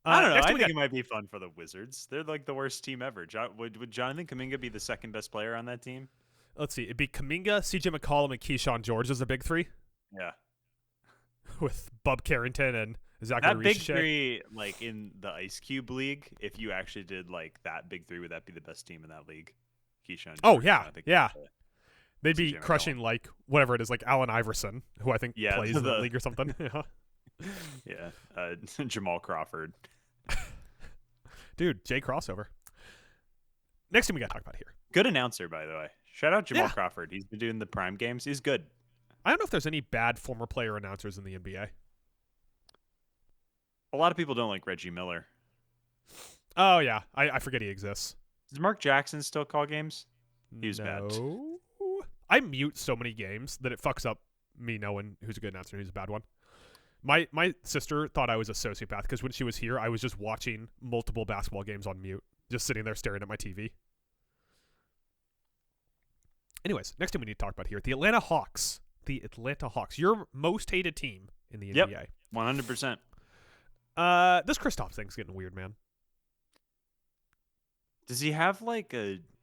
I don't know. I think it might be fun for the Wizards. They're like the worst team ever. Would Jonathan Kuminga be the second best player on that team? Let's see. It'd be Kuminga, CJ McCollum, and Keyshawn George as the big three. Yeah, with Bub Carrington and Zachary that big Richie. Three, like in the Ice Cube League. If you actually did like that big three, would that be the best team in that league? Keyshawn. Oh yeah, yeah. They'd be crushing McCollum. Like whatever it is, like Allen Iverson, who I think plays in the league or something. Yeah, Jamal Crawford. Dude, Jay crossover. Next thing we got to talk about here. Good announcer, by the way. Shout out Jamal Crawford. He's been doing the prime games. He's good. I don't know if there's any bad former player announcers in the NBA. A lot of people don't like Reggie Miller. Oh yeah, I forget he exists. Does Mark Jackson still call games? He was bad. I mute so many games that it fucks up me knowing who's a good announcer and who's a bad one. My sister thought I was a sociopath because when she was here, I was just watching multiple basketball games on mute, just sitting there staring at my TV. Anyways, next thing we need to talk about here, the Atlanta Hawks. The Atlanta Hawks, your most hated team in the NBA. 100%. This Kristaps thing's getting weird, man. Does he have like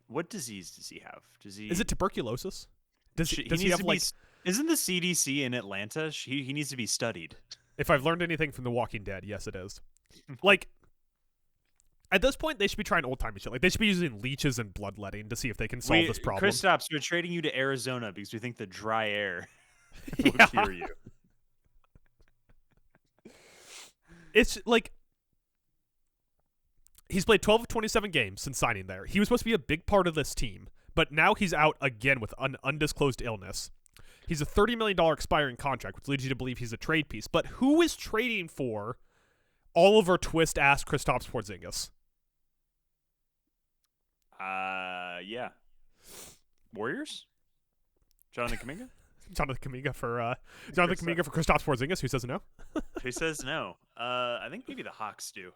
what disease does he have? Is it tuberculosis? Does he have like? Isn't the CDC in Atlanta? He needs to be studied. If I've learned anything from The Walking Dead, yes, it is. Like, at this point, they should be trying old-timey shit. Like, they should be using leeches and bloodletting to see if they can solve this problem. Kristaps, we're trading you to Arizona because we think the dry air will cure you. It's like he's played 12 of 27 games since signing there. He was supposed to be a big part of this team, but now he's out again with an undisclosed illness. He's a $30 million expiring contract, which leads you to believe he's a trade piece. But who is trading for Oliver Twist-ass Kristaps Porzingis? Yeah. Warriors? Jonathan Kuminga? Jonathan Kuminga for Kristaps Porzingis. Who says no? Who says no? I think maybe the Hawks do,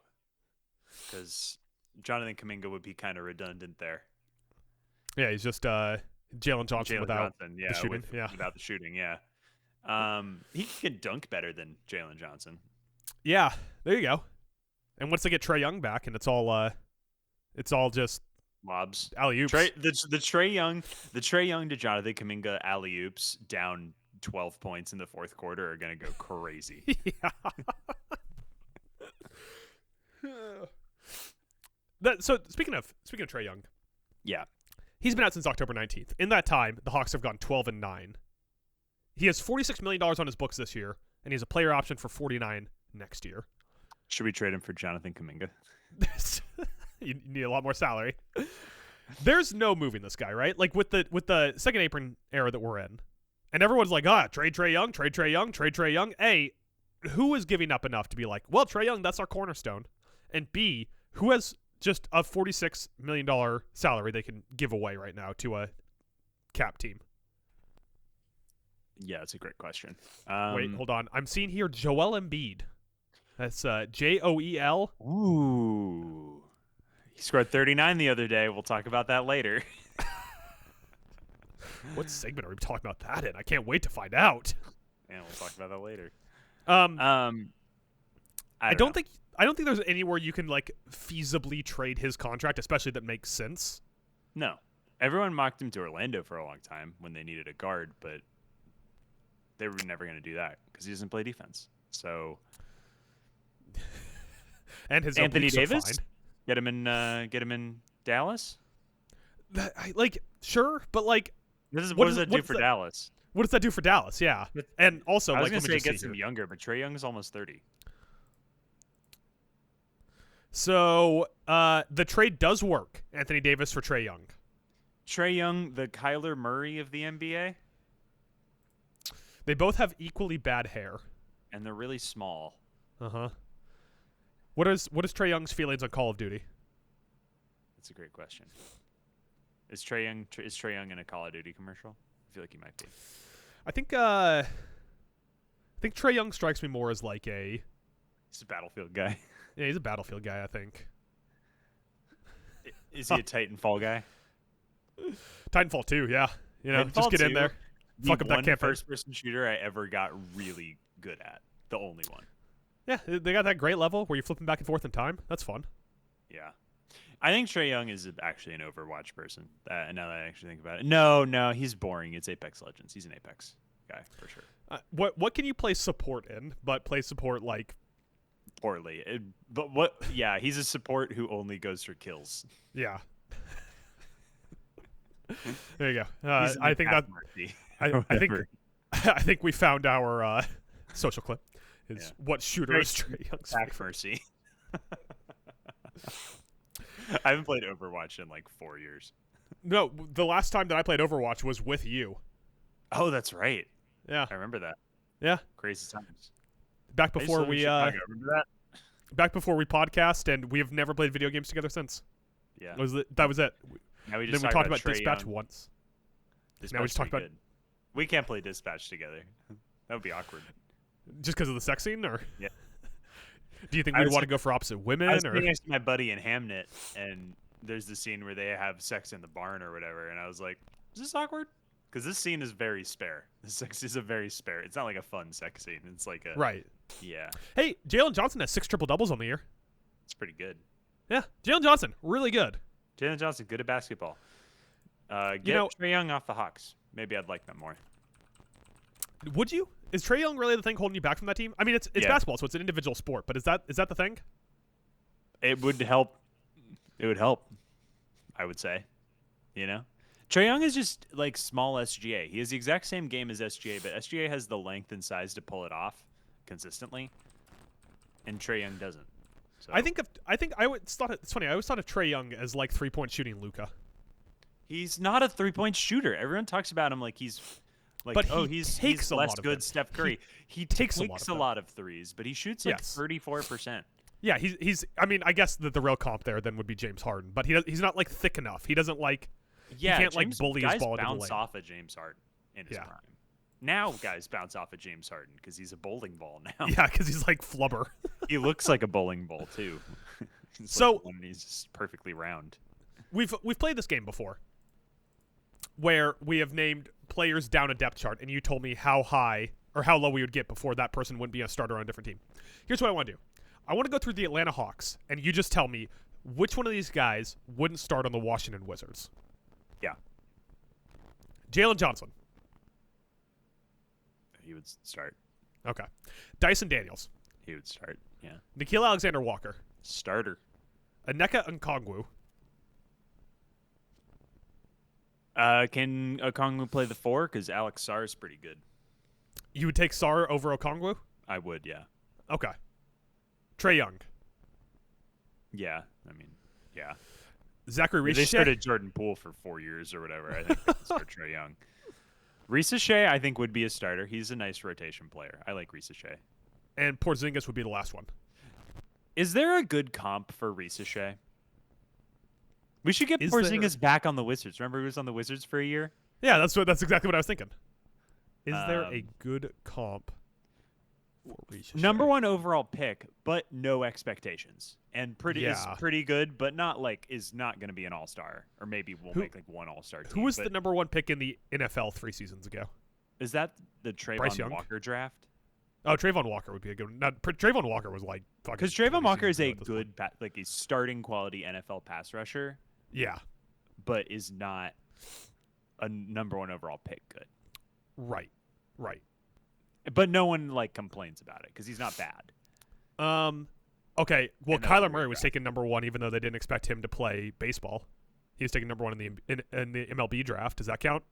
because Jonathan Kuminga would be kind of redundant there. Yeah, he's just Jalen Johnson without the shooting. Without the shooting. Yeah. He can dunk better than Jalen Johnson. Yeah, there you go. And once they get Trae Young back, and it's all just Lobs. alley oops. The Trey Young to Jonathan Kuminga alley oops down 12 points in the fourth quarter are gonna go crazy. Yeah. So speaking of Trey Young, Yeah. he's been out since October 19th. In that time, the Hawks have gone 12-9. He has $46 million on his books this year, and he has a player option for $49 next year. Should we trade him for Jonathan Kuminga? You need a lot more salary. There's no moving this guy, right? Like with the second apron era that we're in, and everyone's like, trade Trey Young, trade Trey Young, trade Trey Young. A, who is giving up enough to be like, well, Trey Young, that's our cornerstone, and B, who has just a $46 million salary they can give away right now to a cap team? Yeah, it's a great question. Wait, hold on. I'm seeing here Joel Embiid. That's Joel. Ooh. He scored 39 the other day. We'll talk about that later. What segment are we talking about that in? I can't wait to find out. And we'll talk about that later. I don't think there's anywhere you can like feasibly trade his contract, especially that makes sense. No. Everyone mocked him to Orlando for a long time when they needed a guard, but they were never going to do that because he doesn't play defense. So, and his Anthony Davis, fine. get him in Dallas. Sure, but like, What does that do for Dallas? What does that do for Dallas? Yeah, and also I was like, going to say it gets him younger, but Trey Young is almost 30. So the trade does work. Anthony Davis for Trey Young. Trey Young, the Kyler Murray of the NBA. They both have equally bad hair, and they're really small. What is Trey Young's feelings on Call of Duty? That's a great question. Is Trey Young in a Call of Duty commercial? I feel like he might be. I think Trey Young strikes me more as like he's a Battlefield guy. Yeah, he's a Battlefield guy, I think. Is he a Titanfall guy? Titanfall 2, yeah. Titanfall just get 2, in there. Fuck up that campaign. First-person shooter I ever got really good at. The only one. Yeah, they got that great level where you're flipping back and forth in time. That's fun. Yeah. I think Trey Young is actually an Overwatch person. Now that I actually think about it. No, he's boring. It's Apex Legends. He's an Apex guy, for sure. What can you play support in, but play support like... poorly? He's a support who only goes for kills. Yeah. There you go. I think that... I think we found our social clip. What shooter is Trey Young's Back Mercy. I haven't played Overwatch in like 4 years. No, the last time that I played Overwatch was with you. Oh, that's right. Yeah, I remember that. Yeah, crazy times. Back before we remember that? Back before we podcast, and we have never played video games together since. Yeah, that was it. Now then we talked about Dispatch once. Now we just talked about. We can't play Dispatch together. That would be awkward. Just because of the sex scene, or yeah. Do you think we'd want to go for opposite women? I was sitting next to my buddy in Hamnet, and there's the scene where they have sex in the barn or whatever, and I was like, "Is this awkward?" Because this scene is very spare. The sex is a very spare. It's not like a fun sex scene. It's like a right. Yeah. Hey, Jalen Johnson has 6 triple-doubles on the year. It's pretty good. Yeah, Jalen Johnson, really good. Jalen Johnson, good at basketball. Get Trae Young off the Hawks. Maybe I'd like them more. Would you? Is Trae Young really the thing holding you back from that team? I mean, it's basketball, so it's an individual sport. But is that the thing? It would help. It would help. I would say. Trae Young is just like small SGA. He has the exact same game as SGA, but SGA has the length and size to pull it off consistently, and Trae Young doesn't. So. I always thought it's funny. I always thought of Trae Young as like 3-point shooting Luka. He's not a 3-point shooter. Everyone talks about him like he's like, but he's less good Steph Curry. He takes a lot of threes, but he shoots like 34%. Yeah, he's. I mean, I guess that the real comp there then would be James Harden, but he's not like thick enough. He doesn't like. Yeah, he can't like bully his ball into the lane. Guys bounce off of James Harden in his prime. Now guys bounce off of James Harden because he's a bowling ball now. Yeah, because he's like flubber. He looks like a bowling ball too. He's just perfectly round. We've played this game before, where we have named players down a depth chart, and you told me how high or how low we would get before that person wouldn't be a starter on a different team. Here's what I want to do. I want to go through the Atlanta Hawks, and you just tell me Which one of these guys wouldn't start on the Washington Wizards? Yeah. Jalen Johnson. He would start. Okay. Dyson Daniels. He would start. Yeah. Nickeil Alexander-Walker. Starter. Aneka Nkongwu. Can Okongwu play the 4? Because Alex Sarr is pretty good. You would take Sarr over Okongwu? I would, yeah. Okay. Trae Young. Yeah, I mean, yeah. Zachary Riche. They started Jordan Poole for 4 years or whatever. I think they can start Trae Young. Riche, I think, would be a starter. He's a nice rotation player. I like Riche. And Porzingis would be the last one. Is there a good comp for Riche? We should get Is Porzingis there- back on the Wizards. Remember he was on the Wizards for a year? Yeah, that's exactly what I was thinking. Is there a good comp for Riche? Number 1 overall pick, but no expectations. And is Yeah. pretty good, but is not going to be an all-star. Or maybe we'll make like one all-star team. Who was the number 1 pick in the NFL 3 seasons ago? Is that the Bryce Young? Trayvon Walker draft? Oh, Trayvon Walker would be a good one. Trayvon Walker was like fucking. Because 20 Trayvon Walker is seasons a ago at this point. good, a starting quality NFL pass rusher, Yeah. but is not a number 1 overall pick good. Right. But no one complains about it because he's not bad. Okay. Well, And that was a Kyler weird Murray was draft. taken number 1, even though they didn't expect him to play baseball. He was taken number 1 in the MLB draft. Does that count?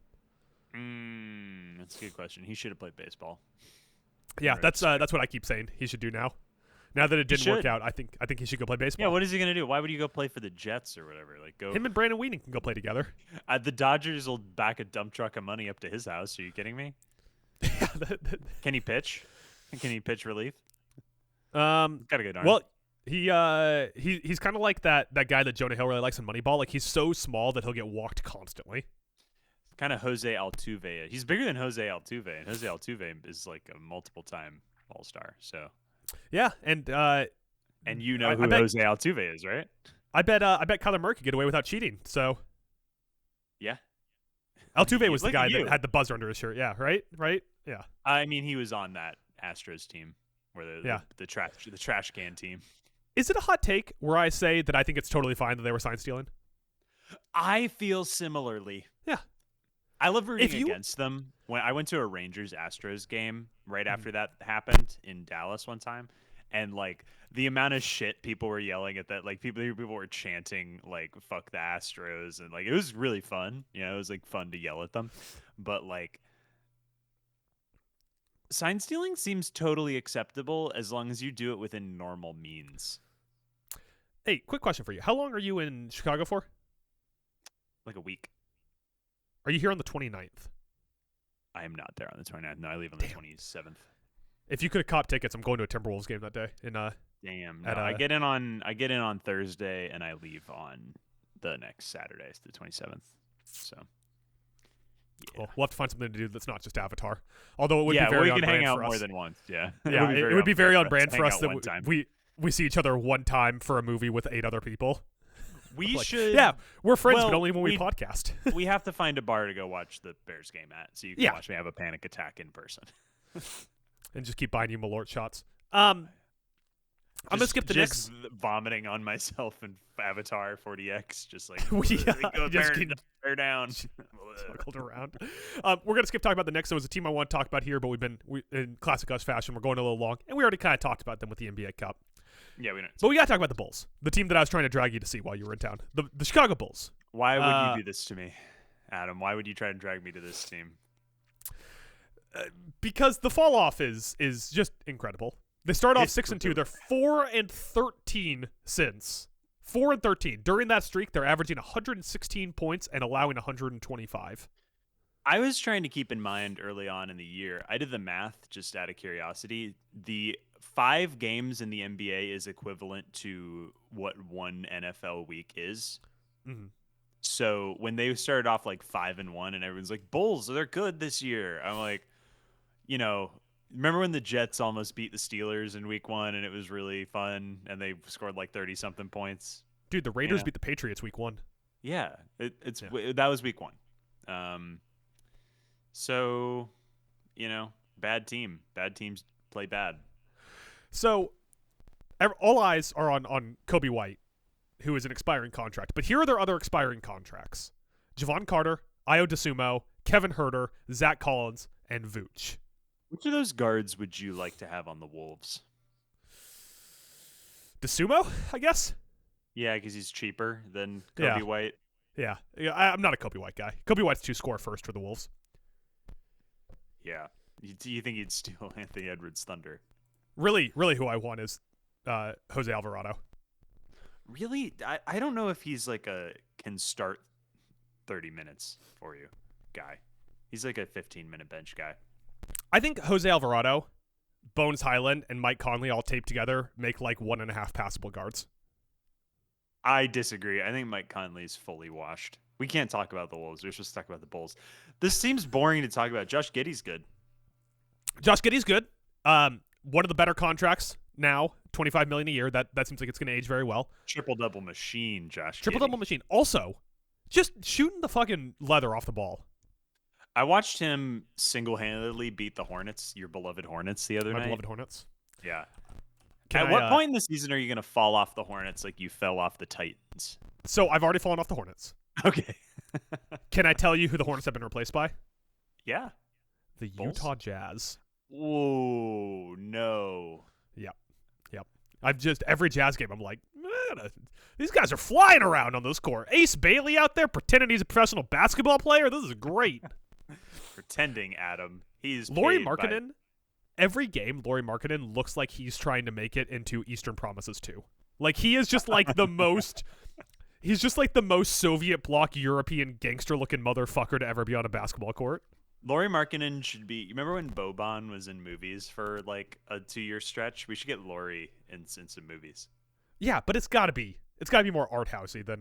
That's a good question. He should have played baseball. Yeah, Right. that's what I keep saying he should do now. Now that it didn't work should. out, I think he should go play baseball. Yeah, what is he gonna do? Why would you go play for the Jets or whatever? Go. Him and Brandon Weeden can go play together. The Dodgers will back a dump truck of money up to his house. Are you kidding me? Yeah, Can he pitch? Can he pitch relief? um. Got a good arm. Well, he's kind of like that guy that Jonah Hill really likes in Moneyball. Like he's so small that he'll get walked constantly. kind of Jose Altuve. He's bigger than Jose Altuve, and Jose Altuve is like a multiple-time All-Star. So Yeah, and you know I who bet- Jose Altuve is, right? I bet Kyler Murray could get away without cheating. So Yeah. Altuve was the Look guy at you. that had the buzzer under his shirt. Yeah, right. Yeah. I mean, he was on that Astros team, where Yeah. the trash can team. Is it a hot take where I say that I think it's totally fine that they were sign stealing? I feel similarly. Yeah. I love rooting If you- against them. When I went to a Rangers Astros game right Mm-hmm. after that happened in Dallas one time, and like the amount of shit people were yelling at that, like people were chanting like "fuck the Astros," and like it was really fun. You know, it was like fun to yell at them, but like sign stealing seems totally acceptable as long as you do it within normal means. Hey, quick question for you. How long are you in Chicago for? Like a week. Are you here on the 29th? I am not there on the 29th. No, I leave on the Damn. 27th. If you could have caught tickets, I'm going to a Timberwolves game that day. Damn. No, At, I get in on Thursday and I leave on the next Saturday, it's the 27th. So yeah. Well, we'll have to find something to do that's not just Avatar. Although it would yeah, be very we on can hang brand out for more us. than once. Yeah. Yeah, it would be very on brand to for hang us out that one time. we see each other one time for a movie with 8 other people. We Like, should. Yeah, we're friends, well, but only when we we- podcast. We have to find a bar to go watch the Bears game at, so you can Yeah. watch me have a panic attack in person. And just keep buying you Malort shots. I'm gonna skip the just Knicks. vomiting on myself in Avatar 40X, just like We, go just bear down. Circled around. We're gonna skip talking about the Knicks. So it's a team I want to talk about here, but we in classic us fashion, we're going a little long, and we already kind of talked about them with the NBA Cup. Yeah, we don't. But we gotta talk about the Bulls, the team that I was trying to drag you to see while you were in town, the Chicago Bulls. Why would you do this to me, Adam? Why would you try to drag me to this team? Because the fall off is just incredible. They start off It's 6-2. They're 4-13 since 4-13. During that streak, they're averaging 116 points and allowing 125. I was trying to keep in mind early on in the year. I did the math just out of curiosity. The 5 games in the NBA is equivalent to what one NFL week is. Mhm. So when they started off like 5-1, and everyone's like, "Bulls, they're good this year," I'm like, remember when the Jets almost beat the Steelers in Week 1, and it was really fun, and they scored like 30-something points. Dude, the Raiders Yeah. beat the Patriots week 1. Yeah, that was Week 1. So, bad team. Bad teams play bad. So all eyes are on Kobe White who is an expiring contract. But here are their other expiring contracts: Javon Carter, Io DeSumo, Kevin Herter, Zach Collins, and Vooch. Which of those guards would you like to have on the Wolves? DeSumo, I guess. Yeah, because he's cheaper than Kobe White. Yeah, I'm not a Kobe White guy. Kobe White's too score first for the Wolves. Yeah. You think he'd steal Anthony Edwards' thunder? Really, who I want is Jose Alvarado. Really? I don't know if he's like a can start 30 minutes for you guy. He's like a 15-minute bench guy. I think Jose Alvarado, Bones Highland, and Mike Conley all taped together make like 1.5 passable guards. I disagree. I think Mike Conley is fully washed. We can't talk about the Wolves. We're supposed to talk about the Bulls. This seems boring to talk about. Josh Giddey's good. Josh Giddey's good. One of the better contracts now, $25 million a year. That seems like it's going to age very well. Triple-double machine, Josh Giddey. Triple-double machine. Also, just shooting the fucking leather off the ball. I watched him single-handedly beat the Hornets, your beloved Hornets, the other night. My beloved Hornets. Yeah. At what point in the season are you going to fall off the Hornets like you fell off the Titans? So I've already fallen off the Hornets. Okay. Can I tell you who the Hornets have been replaced by? Yeah. The Bulls? Utah Jazz. Whoa, no. Yep. I've just, every Jazz game, I'm like, man, these guys are flying around on this court. Ace Bailey out there pretending he's a professional basketball player. This is great. Pretending, Adam. He's Lauri Markkanen. Every game, Lauri Markkanen looks like he's trying to make it into Eastern Promises 2. Like, he is just like the most... He's just like the most Soviet bloc European gangster-looking motherfucker to ever be on a basketball court. Lauri Markkanen should be... You remember when Boban was in movies for like a 2-year stretch? We should get Lauri in some movies. Yeah, but it's gotta be more art housey than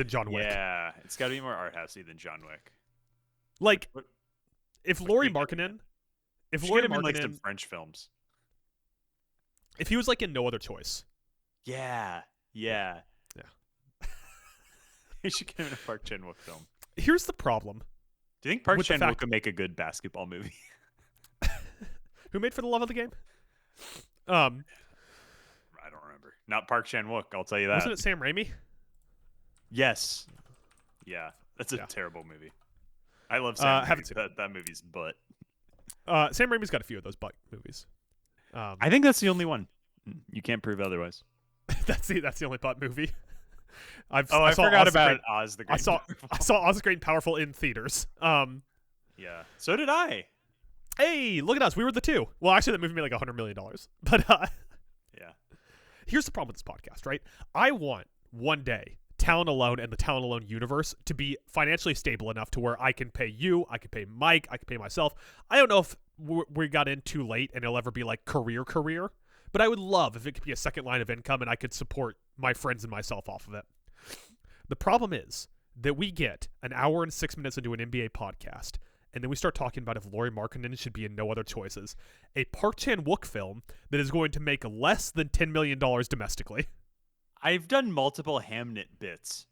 John Wick. Yeah, it's gotta be more art housey than John Wick. Like, if Lauri Markkanen... If Lauri Markkanen like some Markkanen... French films. If he was like in No Other Choice. Yeah. You should get him in a Park Chan-wook film. Here's the problem. Do you think Park Chan-wook could make a good basketball movie? Who made For the Love of the Game? I don't remember. Not Park Chan-wook, I'll tell you that. Wasn't it Sam Raimi? Yes. Yeah, that's a terrible movie. I love Sam Raimi. Haven't seen that movie's butt. Sam Raimi's got a few of those butt movies. I think that's the only one. You can't prove otherwise. that's the only butt movie. I forgot about Oz the Great. I saw Oz the Great and Powerful in theaters. Yeah, so did I. Hey, look at us. We were the two. Well, actually, that movie made like $100 million. But yeah. Here's the problem with this podcast, right? I want one day Talent Alone and the Talent Alone universe to be financially stable enough to where I can pay you, I can pay Mike, I can pay myself. I don't know if we got in too late and it'll ever be like career, but I would love if it could be a second line of income and I could support my friends and myself off of it. The problem is that we get an hour and 6 minutes into an NBA podcast, and then we start talking about if Lauri Markkanen should be in No Other Choices, a Park Chan-wook film that is going to make less than $10 million domestically. I've done multiple Hamnet bits.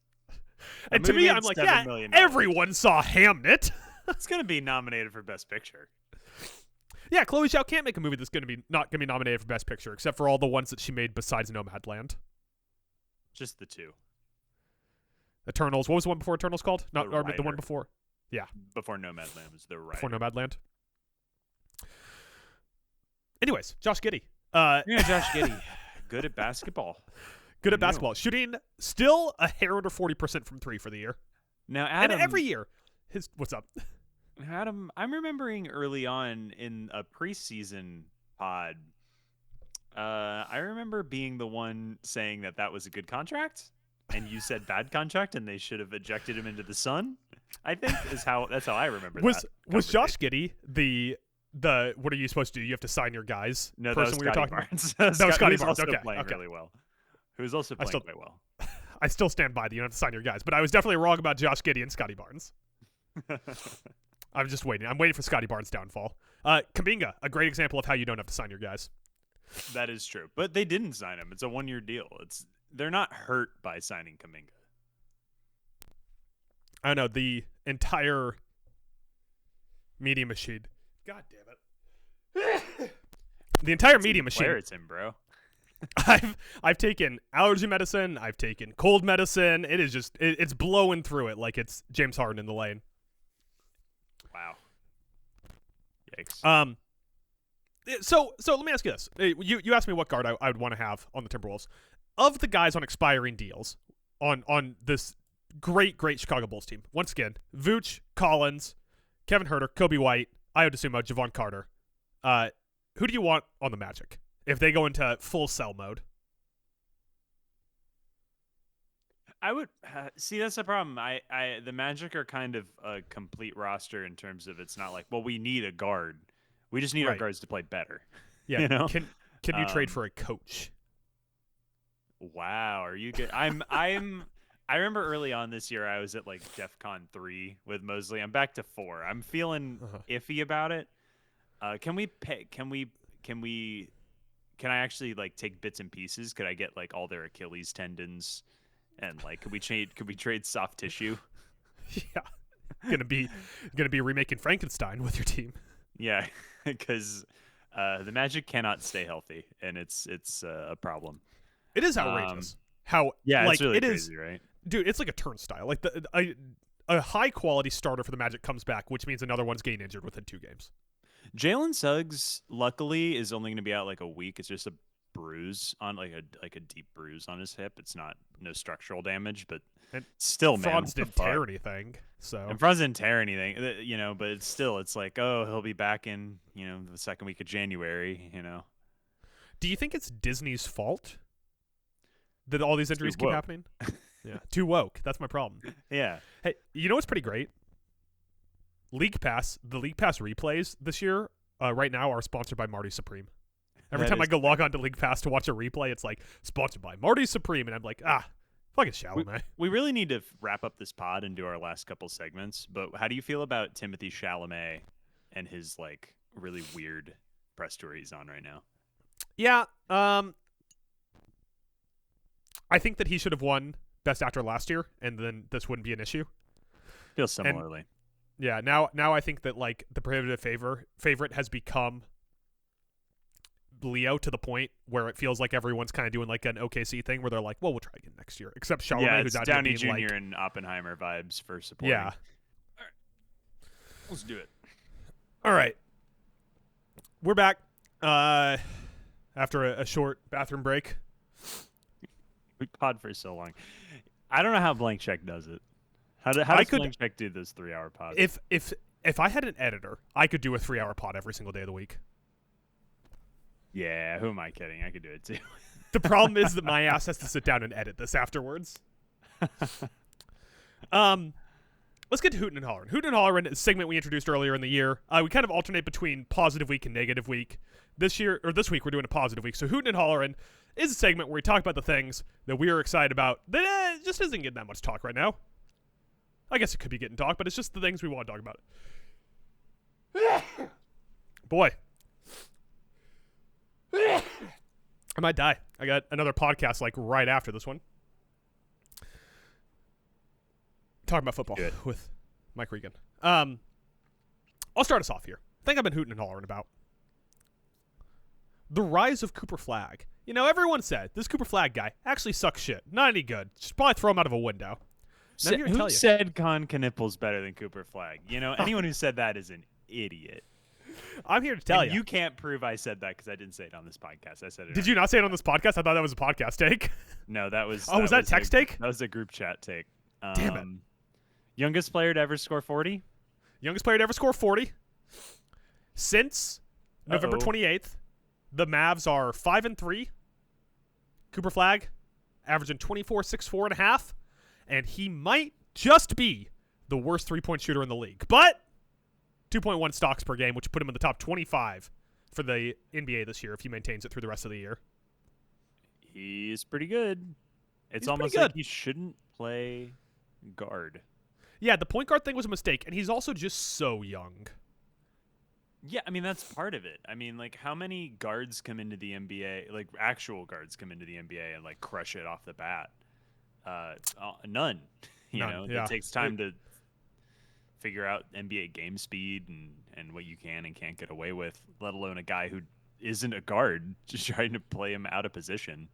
And to me, I'm like, yeah, everyone saw Hamnet. It's going to be nominated for Best Picture. Yeah, Chloe Zhao can't make a movie that's not going to be nominated for Best Picture, except for all the ones that she made besides Nomadland. Just the two. Eternals. What was the one before Eternals called? The one before. Yeah. Before Nomadland was The Rider. Before Nomadland. Anyways, Josh Giddey. Josh Giddey. Good at basketball. Good at basketball. Shooting still a hair under 40% from 3 for the year. Now, Adam. And every year. What's up? Adam, I'm remembering early on in a preseason pod, I remember being the one saying that was a good contract, and you said bad contract, and they should have ejected him into the sun. I think that's how I remember. Was Josh Giddey the what are you supposed to do? You have to sign your guys. No, that was Scotty Barnes. That was Scotty Barnes. Okay, playing really well. Who's also playing quite well. I still stand by that you don't have to sign your guys, but I was definitely wrong about Josh Giddey and Scotty Barnes. I'm just waiting. I'm waiting for Scotty Barnes' downfall. Kuminga, a great example of how you don't have to sign your guys. That is true, but they didn't sign him. It's a 1-year deal. They're not hurt by signing Kuminga. I don't know, the entire media machine. God damn it. The entire media machine. It's him, bro. I've taken allergy medicine. I've taken cold medicine. It is just it's blowing through it like it's James Harden in the lane. Wow. Yikes. So let me ask you this. You asked me what guard I would want to have on the Timberwolves. Of the guys on expiring deals on this great Chicago Bulls team, once again, Vooch, Collins, Kevin Huerter, Kobe White, Ayo Dosunmu, Javon Carter. Who do you want on the Magic if they go into full sell mode? I would see that's the problem. The Magic are kind of a complete roster in terms of it's not like, well, we need a guard. We just need our guards to play better. Yeah, you know. Can you trade for a coach? Wow, are you good? I remember early on this year I was at like DEFCON 3 with Mosley. I'm back to 4. I'm feeling iffy about it. Can I actually like take bits and pieces? Could I get like all their Achilles tendons and like could we trade soft tissue? Yeah. Gonna be remaking Frankenstein with your team. Yeah, because the Magic cannot stay healthy, and it's a problem. It is outrageous. How like, it's really it crazy, is, right? Dude, it's like a turnstile. Like a high quality starter for the Magic comes back, which means another one's getting injured within 2 games. Jalen Suggs, luckily, is only going to be out like a week. It's just a bruise on like a deep bruise on his hip. It's no structural damage, but still, man, Franz didn't tear anything. So and Franz didn't tear anything, but it's like, oh, he'll be back in the second week of January. Do you think it's Disney's fault that all these injuries keep happening? Yeah, too woke. That's my problem. Yeah. Hey, you know what's pretty great? The League Pass replays this year, right now, are sponsored by Marty Supreme. Every time I go log on to League Pass to watch a replay, it's like sponsored by Marty Supreme, and I'm like, fucking Chalamet. We really need to wrap up this pod and do our last couple segments. But how do you feel about Timothée Chalamet and his like really weird press tour he's on right now? Yeah, I think that he should have won Best Actor last year, and then this wouldn't be an issue. Feels similarly. And, yeah, now I think that like the prohibitive favorite has become Leo to the point where it feels like everyone's kind of doing like an OKC thing where they're like, well, we'll try again next year. Except Chalamet, who's out Downey Jr. Like, and Oppenheimer vibes for supporting. Yeah. All right. Let's do it. All right. We're back after a short bathroom break. We pod for so long. I don't know how Blank Check does it. How does Blank Check do this 3-hour pod? If I had an editor, I could do a 3-hour pod every single day of the week. Yeah, who am I kidding? I could do it too. The problem is that my ass has to sit down and edit this afterwards. Let's get to Hootin N Hollerin. Hootin N Hollerin is a segment we introduced earlier in the year. We kind of alternate between positive week and negative week. This week we're doing a positive week. So Hootin N Hollerin is a segment where we talk about the things that we are excited about that just isn't getting that much talk right now. I guess it could be getting talk, but it's just the things we want to talk about. Boy. I might die. I got another podcast like right after this one. Talking about football with Mike Regan. I'll start us off here. I think I've been hooting and hollering about the rise of Cooper Flagg. Everyone said this Cooper Flagg guy actually sucks shit. Not any good. Should probably throw him out of a window. Who said Con Knippel's better than Cooper Flagg? Anyone who said that is an idiot. I'm here to tell you. You can't prove I said that because I didn't say it on this podcast. I said it. Did you not say it on this podcast? I thought that was a podcast take. No, that was. Oh, was that a text take? That was a group chat take. Damn it. Youngest player to ever score 40? Youngest player to ever score 40. Since November 28th, the Mavs are 5-3. Cooper Flagg averaging 24, 6, 4.5. And he might just be the worst three-point shooter in the league. But 2.1 stocks per game, which put him in the top 25 for the NBA this year if he maintains it through the rest of the year. He's pretty good. It's almost like he shouldn't play guard. Yeah, the point guard thing was a mistake, and he's also just so young. Yeah, I mean, that's part of it. I mean, like, how many guards come into the NBA, like, actual guards come into the NBA and, like, crush it off the bat? None. None, It takes time to figure out NBA game speed and what you can and can't get away with, let alone a guy who isn't a guard, just trying to play him out of position.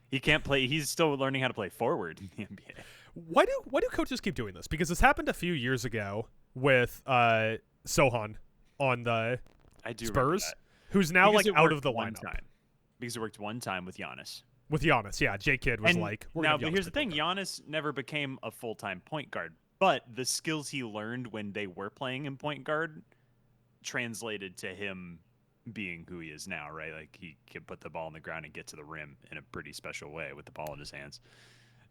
He can't play. He's still learning how to play forward in the NBA. Why do coaches keep doing this? Because this happened a few years ago with Sohan on the Spurs, who's now because out of the lineup. Because it worked one time with Giannis. With Giannis, yeah. J Kidd was now, but here's the thing: Giannis never became a full-time point guard, but the skills he learned when they were playing in point guard translated to him being who he is now, right? Like he can put the ball on the ground and get to the rim in a pretty special way with the ball in his hands.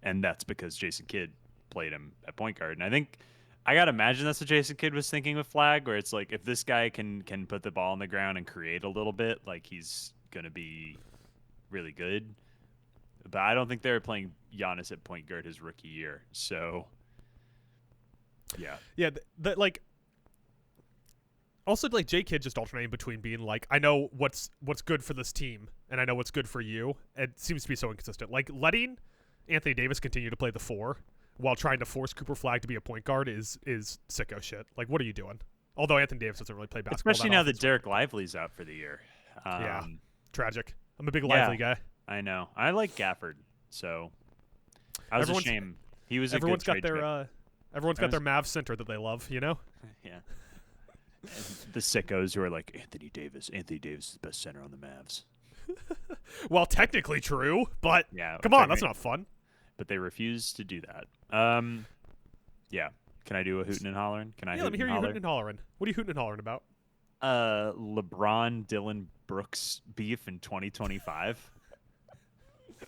And that's because Jason Kidd played him at point guard. And I think I gotta imagine that's what Jason Kidd was thinking with Flag, where it's like if this guy can put the ball on the ground and create a little bit, like he's gonna be really good. But I don't think they were playing Giannis at point guard his rookie year. So yeah. Yeah, also, like, J Kidd just alternating between being like, I know what's good for this team, and I know what's good for you. It seems to be so inconsistent. Like, letting Anthony Davis continue to play the 4 while trying to force Cooper Flag to be a point guard is sicko shit. Like, what are you doing? Although Anthony Davis doesn't really play basketball. Especially now that Derek Lively's out for the year. Yeah, tragic. I'm a big Lively guy. I know. I like Gafford, so I was ashamed. He was everyone's a good got their everyone's got their Mavs center that they love, you know? Yeah. And the sickos who are like, Anthony Davis is the best center on the Mavs. Well, technically true, but yeah, come on, that's not fun. But they refuse to do that. Yeah. Can I do a hootin' and hollerin'? Let me hear you hootin' and hollerin'. What are you hootin' and hollerin' about? LeBron Dylan Brooks beef in 2025.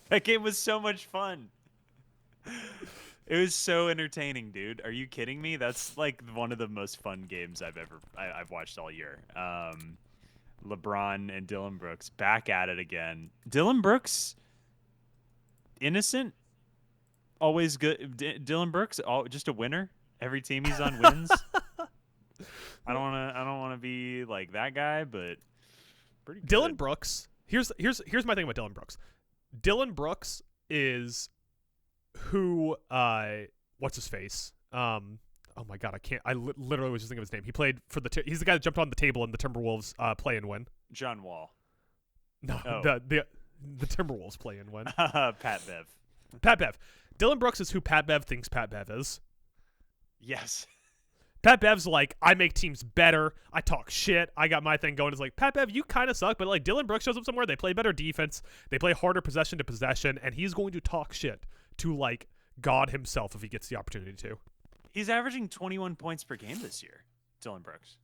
That game was so much fun. It was so entertaining, dude. Are you kidding me? That's like one of the most fun games I've watched all year. LeBron and Dylan Brooks back at it again. Dylan Brooks, innocent, always good. Dylan Brooks, just a winner. Every team he's on wins. I don't want to be like that guy, but pretty good. Dylan Brooks. Here's my thing about Dylan Brooks. Dylan Brooks is who what's his face? Oh my god, I literally was just thinking of his name. He played for he's the guy that jumped on the table in the Timberwolves play and win. John Wall. No, the Timberwolves play and win. Pat Bev. Pat Bev. Dylan Brooks is who Pat Bev thinks Pat Bev is. Yes. Pat Bev's like, I make teams better. I talk shit. I got my thing going. It's like, Pat Bev, you kind of suck, but like Dylan Brooks shows up somewhere. They play better defense. They play harder possession to possession, and he's going to talk shit to like God himself if he gets the opportunity to. He's averaging 21 points per game this year, Dylan Brooks.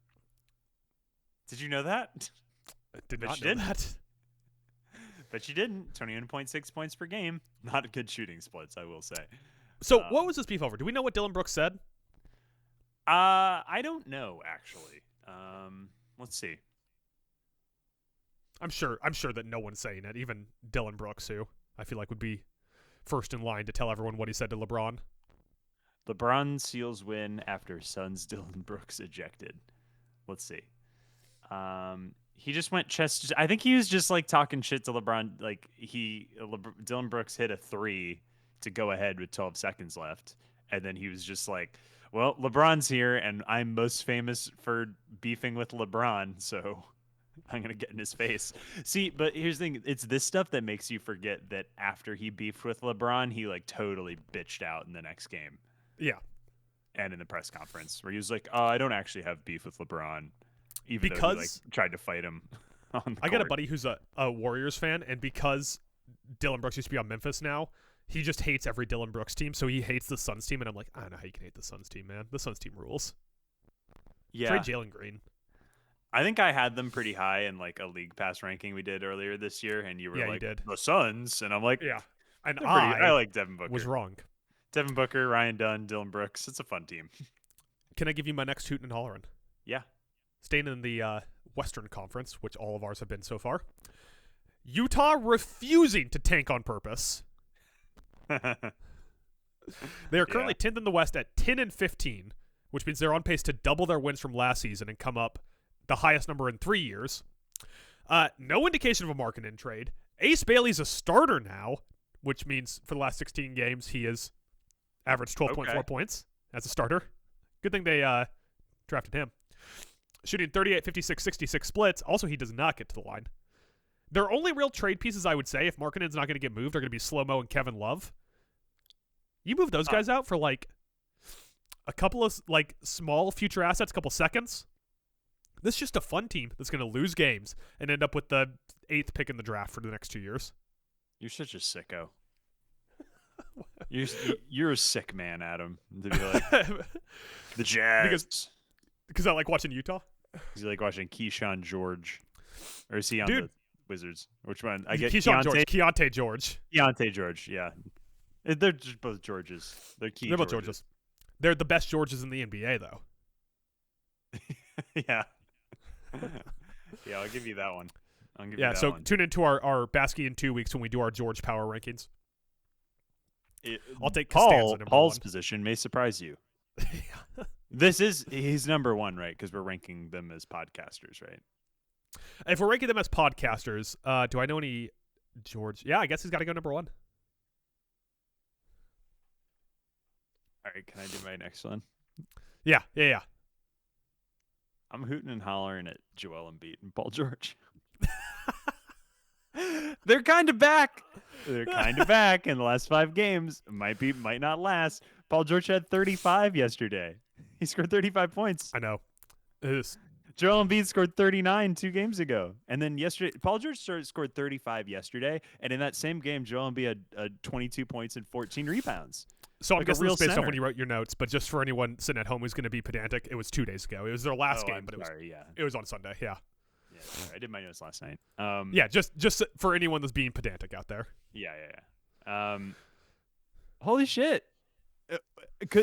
Did you know that? I did not know that. But you didn't. 21.6 points per game. Not good shooting splits, I will say. So what was this beef over? Do we know what Dylan Brooks said? I don't know, actually. Let's see. I'm sure that no one's saying it. Even Dylan Brooks, who I feel like would be first in line to tell everyone what he said to LeBron. LeBron seals win after Suns Dylan Brooks ejected. Let's see. He just went chest. I think he was just like talking shit to LeBron. Like Dylan Brooks hit a 3 to go ahead with 12 seconds left, and then he was just like, well, LeBron's here, and I'm most famous for beefing with LeBron, so I'm going to get in his face. See, but here's the thing. It's this stuff that makes you forget that after he beefed with LeBron, he, like, totally bitched out in the next game. Yeah. And in the press conference, where he was like, I don't actually have beef with LeBron, even though he, like, tried to fight him on the court. got a buddy who's a Warriors fan, and because Dylan Brooks used to be on Memphis now, he just hates every Dylan Brooks team, so he hates the Suns team, and I'm like, I don't know how you can hate the Suns team, man. The Suns team rules. Yeah. Trade Jalen Green. I think I had them pretty high in like a League Pass ranking we did earlier this year, and you were like, you did. The Suns, and I'm like, yeah. And I like Devin Booker. Was wrong. Devin Booker, Ryan Dunn, Dylan Brooks. It's a fun team. Can I give you my next hootin' and hollerin'? Yeah. Staying in the Western Conference, which all of ours have been so far. Utah refusing to tank on purpose. They are currently 10th in the West at 10-15, which means they're on pace to double their wins from last season and come up the highest number in 3 years. No indication of a market-in trade. Ace Bailey's a starter now, which means for the last 16 games he has averaged 12.4 points as a starter. Good thing they drafted him. Shooting 38, 56, 66 splits. Also, he does not get to the line. Their only real trade pieces, I would say, if Markkanen's not going to get moved, are going to be Slow-Mo and Kevin Love. You move those guys out for like a couple of like small future assets, a couple seconds. This is just a fun team that's going to lose games and end up with the 8th pick in the draft for the next 2 years. You're such a sicko. You're a sick man, Adam. To be like the Jazz because I like watching Utah. Because you like watching Keyshawn George, or is he on the Wizards? Which one? I get Keyshawn George. Keontae George. Keontae George. Yeah, they're just both Georges. They're both Georges. They're the best Georges in the NBA, though. Yeah. Yeah, I'll give you that one. Tune into our BASKEY in 2 weeks when we do our George power rankings. I'll take Costanza Paul's 1. position may surprise you. He's number 1, right? Because we're ranking them as podcasters, right? If we're ranking them as podcasters, do I know any George? Yeah, I guess he's got to go number 1. All right, can I do my next one? Yeah. I'm hooting and hollering at Joel Embiid and Paul George. They're kind of back. They're kind of back in the last 5 games. Might not last. Paul George had 35 yesterday. He scored 35 points. I know. Joel Embiid scored 39 2 games ago. And then yesterday, Paul George scored 35 yesterday. And in that same game, Joel Embiid had 22 points and 14 rebounds. So I'm guessing this based off when you wrote your notes, but just for anyone sitting at home who's going to be pedantic, it was 2 days ago. It was their last game, but it was on Sunday. Yeah. Yeah, sorry, I did my notes last night. Yeah, just for anyone that's being pedantic out there. Yeah. Holy shit!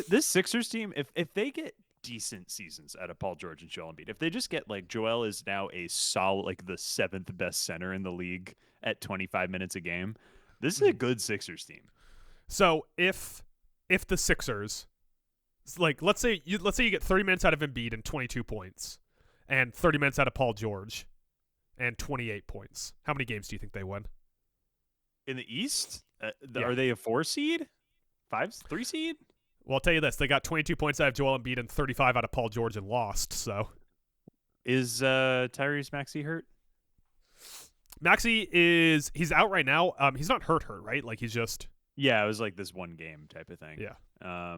This Sixers team, if they get decent seasons out of Paul George and Joel Embiid, if they just get like Joel is now a solid, like the 7th best center in the league at 25 minutes a game, this is a good Sixers team. So if the Sixers, like let's say you get 30 minutes out of Embiid and 22 points, and 30 minutes out of Paul George and 28 points, how many games do you think they win? In the East, are they a 4 seed? 3 seed? Well, I'll tell you this: they got 22 points out of Joel Embiid and 35 out of Paul George and lost. So, is Tyrese Maxey hurt? Maxey he's out right now. He's not hurt, right? Like he's just. Yeah, it was like this one game type of thing. Yeah.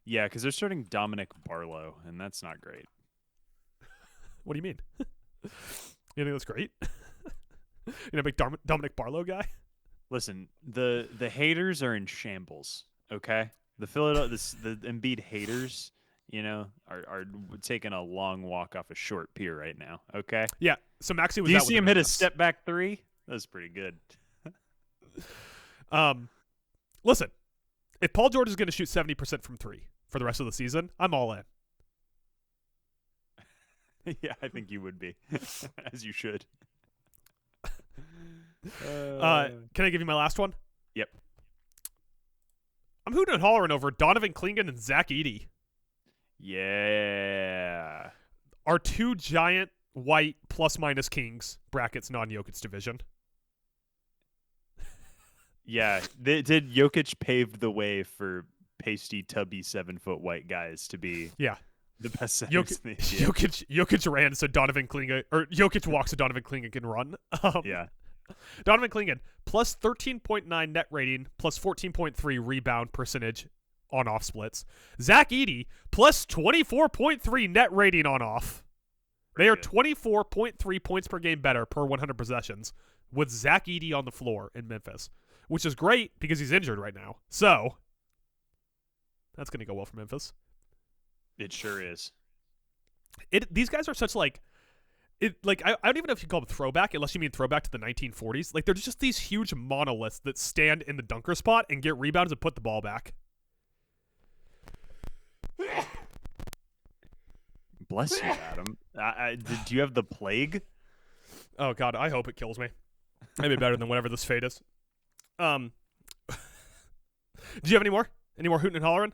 Yeah, because they're starting Dominic Barlow, and that's not great. What do you mean? You think that's great? Big Dominic Barlow guy? Listen, the haters are in shambles, okay? The Embiid haters, are taking a long walk off a short pier right now, okay? Yeah, so Maxey was Do you out see him hit a step back 3? That was pretty good. Listen, if Paul George is going to shoot 70% from 3 for the rest of the season, I'm all in. Yeah, I think you would be, as you should. Can I give you my last one? Yep. I'm hooting and hollering over Donovan Clingan and Zach Edey. Yeah. Our 2 giant white plus-minus kings, brackets non-Jokic division. Yeah. Did Jokic pave the way for pasty, tubby, 7-foot white guys to be the best centers in the NBA? Jokic ran so Donovan Clingan, or Jokic walks so Donovan Clingan can run. Yeah. Donovan Clingan, plus 13.9 net rating, plus 14.3 rebound percentage on off splits. Zach Edey, plus 24.3 net rating on off. They are 24.3 points per game better per 100 possessions with Zach Edey on the floor in Memphis, which is great because he's injured right now. So, that's going to go well for Memphis. It sure is. These guys are such I don't even know if you call them throwback, unless you mean throwback to the 1940s. Like, they're just these huge monoliths that stand in the dunker spot and get rebounds and put the ball back. Bless you, Adam. Do you have the plague? Oh, God, I hope it kills me. Maybe better than whatever this fate is. Do you have any more? Any more hooting and hollering?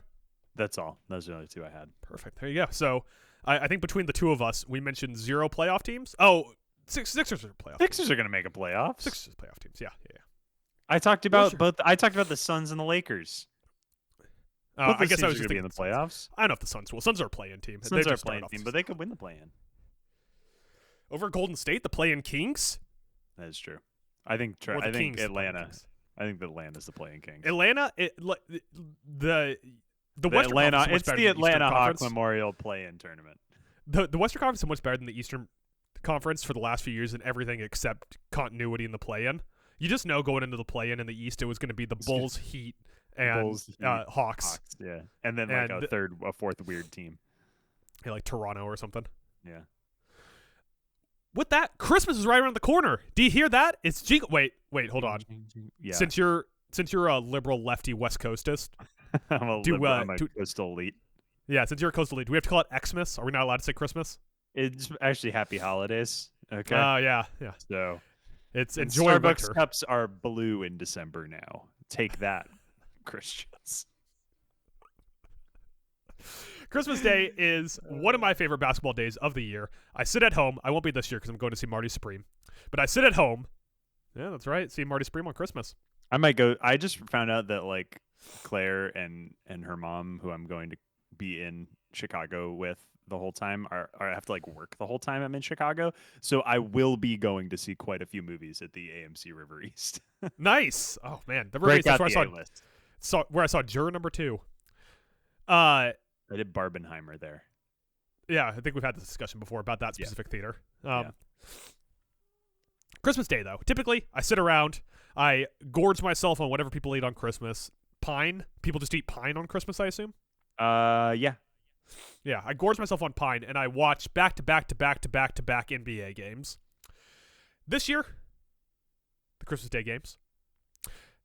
That's all. Those are the only 2 I had. Perfect. There you go. So, I think between the 2 of us, we mentioned 0 playoff teams. Oh, Sixers are playoff. Sixers are going to make a playoff. Sixers playoff teams. Yeah. I talked about both. I talked about the Suns and the Lakers. I guess I was just thinking in the playoffs. I don't know if the Suns will. Suns are a play-in team. Suns are a play-in team, but they could win the play-in. Over Golden State, the play-in Kings? That is true. I think Or the I think Kings, the Atlanta. Kings. I think the Atlanta's the playing Kings. Atlanta, the Western Atlanta. Conference is so much It's better the than the Eastern Atlanta Hawk Conference. Memorial Play-in tournament. The Western Conference is so much better than the Eastern Conference for the last few years in everything except continuity in the play-in. You just know going into the play-in in the East, it was going to be the Bulls, Heat, and Bulls, Heat, Hawks. Yeah, and then like a fourth weird team. Yeah, like Toronto or something. Yeah. With that, Christmas is right around the corner. Do you hear that? It's Wait, hold on. Yeah. Since you're a liberal lefty West Coastist, I'm a coastal elite. Yeah, since you're a coastal elite, do we have to call it Xmas? Are we not allowed to say Christmas? It's actually Happy Holidays. Okay. Yeah. So it's enjoy Starbucks winter. cups are blue in December now. Take that, Christians. Christmas Day is one of my favorite basketball days of the year. I sit at home. I won't be this year because I'm going to see Marty Supreme. But I sit at home. Yeah, that's right. See Marty Supreme on Christmas. I might go. I just found out that like Claire and her mom, who I'm going to be in Chicago with the whole time, I have to like work the whole time I'm in Chicago. So I will be going to see quite a few movies at the AMC River East. Nice. Oh man, the River East. That's where I saw Juror number 2. I did Barbenheimer there. Yeah, I think we've had this discussion before about that specific theater. Yeah. Christmas Day, though. Typically, I sit around. I gorge myself on whatever people eat on Christmas. Pine. People just eat pine on Christmas, I assume? Yeah. Yeah, I gorge myself on pine, and I watch back-to-back NBA games. This year, the Christmas Day games.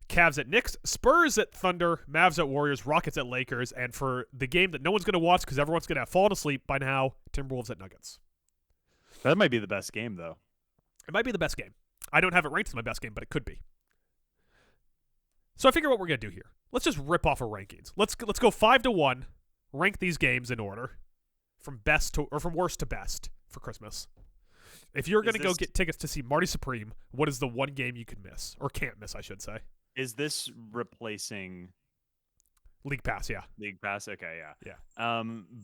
Cavs at Knicks, Spurs at Thunder, Mavs at Warriors, Rockets at Lakers, and for the game that no one's going to watch because everyone's going to have fallen asleep by now, Timberwolves at Nuggets. That might be the best game, though. It might be the best game. I don't have it ranked as my best game, but it could be. So I figure what we're going to do here. Let's just rip off our rankings. Let's go 5 to 1, rank these games in order from worst to best for Christmas. If you're going to go get tickets to see Marty Supreme, what is the one game you can miss, or can't miss, I should say? Is this replacing League Pass? Yeah. League Pass? Okay, Yeah.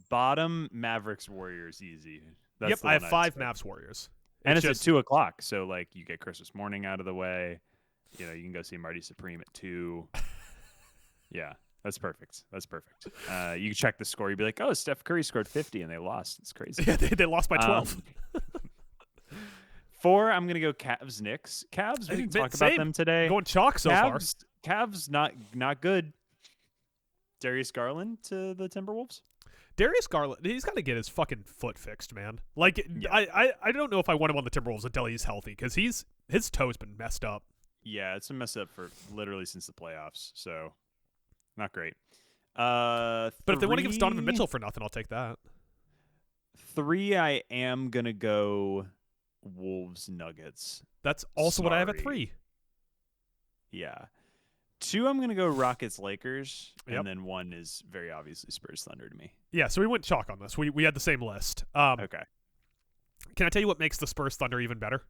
Bottom, Mavericks, Warriors, easy. Yep, I have 5 Mavs Warriors. And it's at 2 o'clock, so like you get Christmas morning out of the way. You know, you can go see Marty Supreme at 2. Yeah, that's perfect. You check the score, you'd be like, oh, Steph Curry scored 50 and they lost. It's crazy. Yeah, they lost by 12. 4, I'm gonna go Cavs Knicks. Cavs, we didn't talk about them today. Going chalk so far. Cavs not good. Darius Garland to the Timberwolves. Darius Garland, he's got to get his fucking foot fixed, man. Like, yeah. I don't know if I want him on the Timberwolves until he's healthy because his toe's been messed up. Yeah, it's been messed up for literally since the playoffs, so not great. But if they want to give us Donovan Mitchell for nothing, I'll take that. 3, I am gonna go Wolves Nuggets. That's also what I have at 3. Yeah. 2, I'm gonna go Rockets Lakers, yep. And then 1 is very obviously Spurs Thunder to me. Yeah, so we went chalk on this. We had the same list. Okay. Can I tell you what makes the Spurs Thunder even better?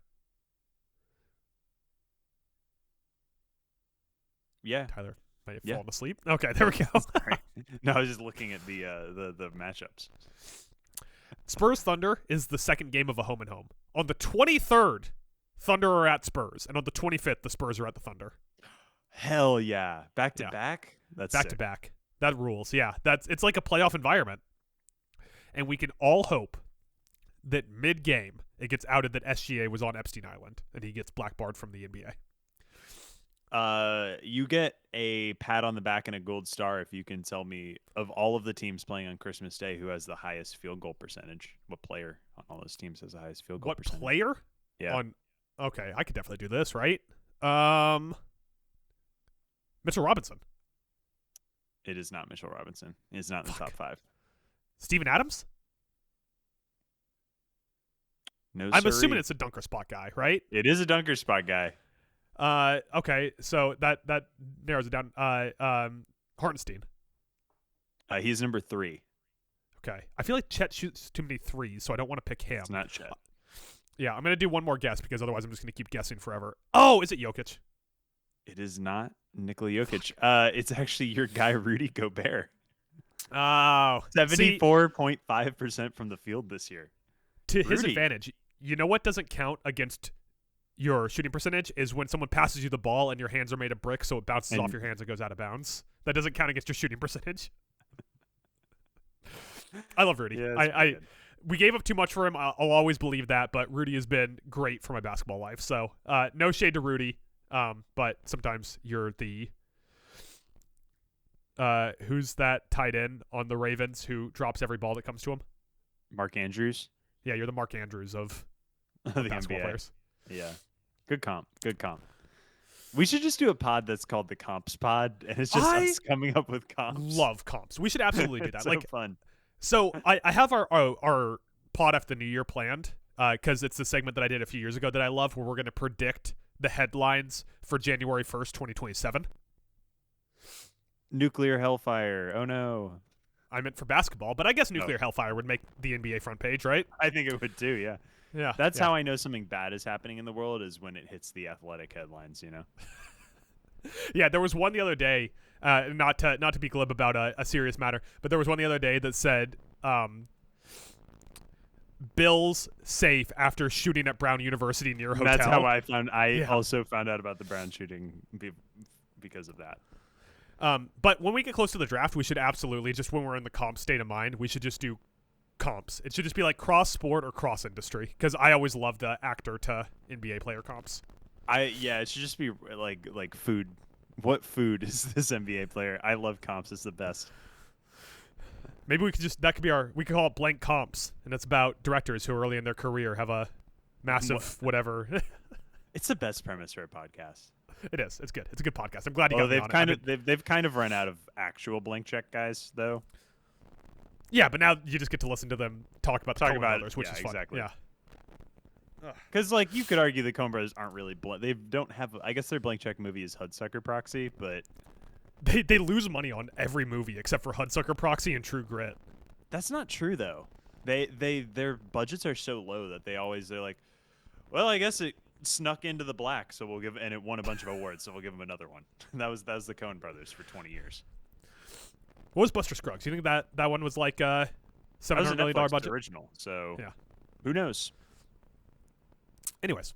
Yeah. Tyler may have fallen asleep. Okay, there we go. No, I was just looking at the matchups. Spurs Thunder is the second game of a home and home. On the 23rd, Thunder are at Spurs, and on the 25th, the Spurs are at the Thunder. Hell yeah. Back to back? That's back sick. to back. That rules. Yeah. It's like a playoff environment. And we can all hope that mid-game it gets outed that SGA was on Epstein Island and he gets blackbarred from the NBA. You get a pat on the back and a gold star if you can tell me of all of the teams playing on Christmas Day who has the highest field goal percentage. What player on all those teams has the highest field goal percentage? What player? Yeah. Okay, I could definitely do this, right? Mitchell Robinson. It is not Mitchell Robinson. It's not in the top 5. Steven Adams? No, I'm assuming it's a dunker spot guy, right? It is a dunker spot guy. Okay, so that narrows it down. Hartenstein. He's number 3. Okay, I feel like Chet shoots too many threes, so I don't want to pick him. It's not Chet. Yeah, I'm gonna do one more guess because otherwise I'm just gonna keep guessing forever. Oh, is it Jokic? It is not Nikola Jokic. It's actually your guy Rudy Gobert. Oh, 74.5% from the field this year. To his advantage, you know what doesn't count against your shooting percentage is when someone passes you the ball and your hands are made of brick, so it bounces off your hands and goes out of bounds. That doesn't count against your shooting percentage. I love Rudy. Yeah, we gave up too much for him. I'll always believe that, but Rudy has been great for my basketball life. So no shade to Rudy, but sometimes you're the who's that tight end on the Ravens who drops every ball that comes to him? Mark Andrews. Yeah, you're the Mark Andrews of the basketball NBA. players. Yeah. Good comp. Good comp. We should just do a pod that's called the Comps Pod, and it's just us coming up with comps. Love comps. We should absolutely do that. So fun. So I have our pod after the new year planned because it's the segment that I did a few years ago that I love, where we're going to predict the headlines for January 1st, 2027. Nuclear hellfire. Oh no. I meant for basketball, but I guess nuclear hellfire would make the NBA front page, right? I think it would too, yeah. Yeah. That's how I know something bad is happening in the world, is when it hits the athletic headlines, you know? Yeah, there was one the other day, not to be glib about a serious matter, but there was one the other day that said, Bills safe after shooting at Brown University near a hotel. That's how I also found out about the Brown shooting because of that. But when we get close to the draft, we should absolutely, just when we're in the comp state of mind, we should just do comps. It should just be like cross sport or cross industry, because I always love the actor to NBA player comps. It should just be like food. What food is this NBA player? I love comps. It's the best. Maybe we could we could call it blank comps, and it's about directors who early in their career have a massive whatever. It's the best premise for a podcast. It is. It's good. It's a good podcast. I'm glad you got me on it. They've kind of run out of actual blank check guys, though. Yeah, but now you just get to listen to them talk about the Coen brothers, which is fun. Exactly. Yeah. Because you could argue the Coen brothers aren't really they don't have. I guess their blank check movie is Hudsucker Proxy, but they lose money on every movie except for Hudsucker Proxy and True Grit. That's not true though. Their budgets are so low that they're like, well, I guess it snuck into the black, so we'll give, and it won a bunch of awards, so we'll give them another one. That was the Coen brothers for 20 years. What was Buster Scruggs? You think that one was like $700 million budget original? So yeah, who knows? Anyways,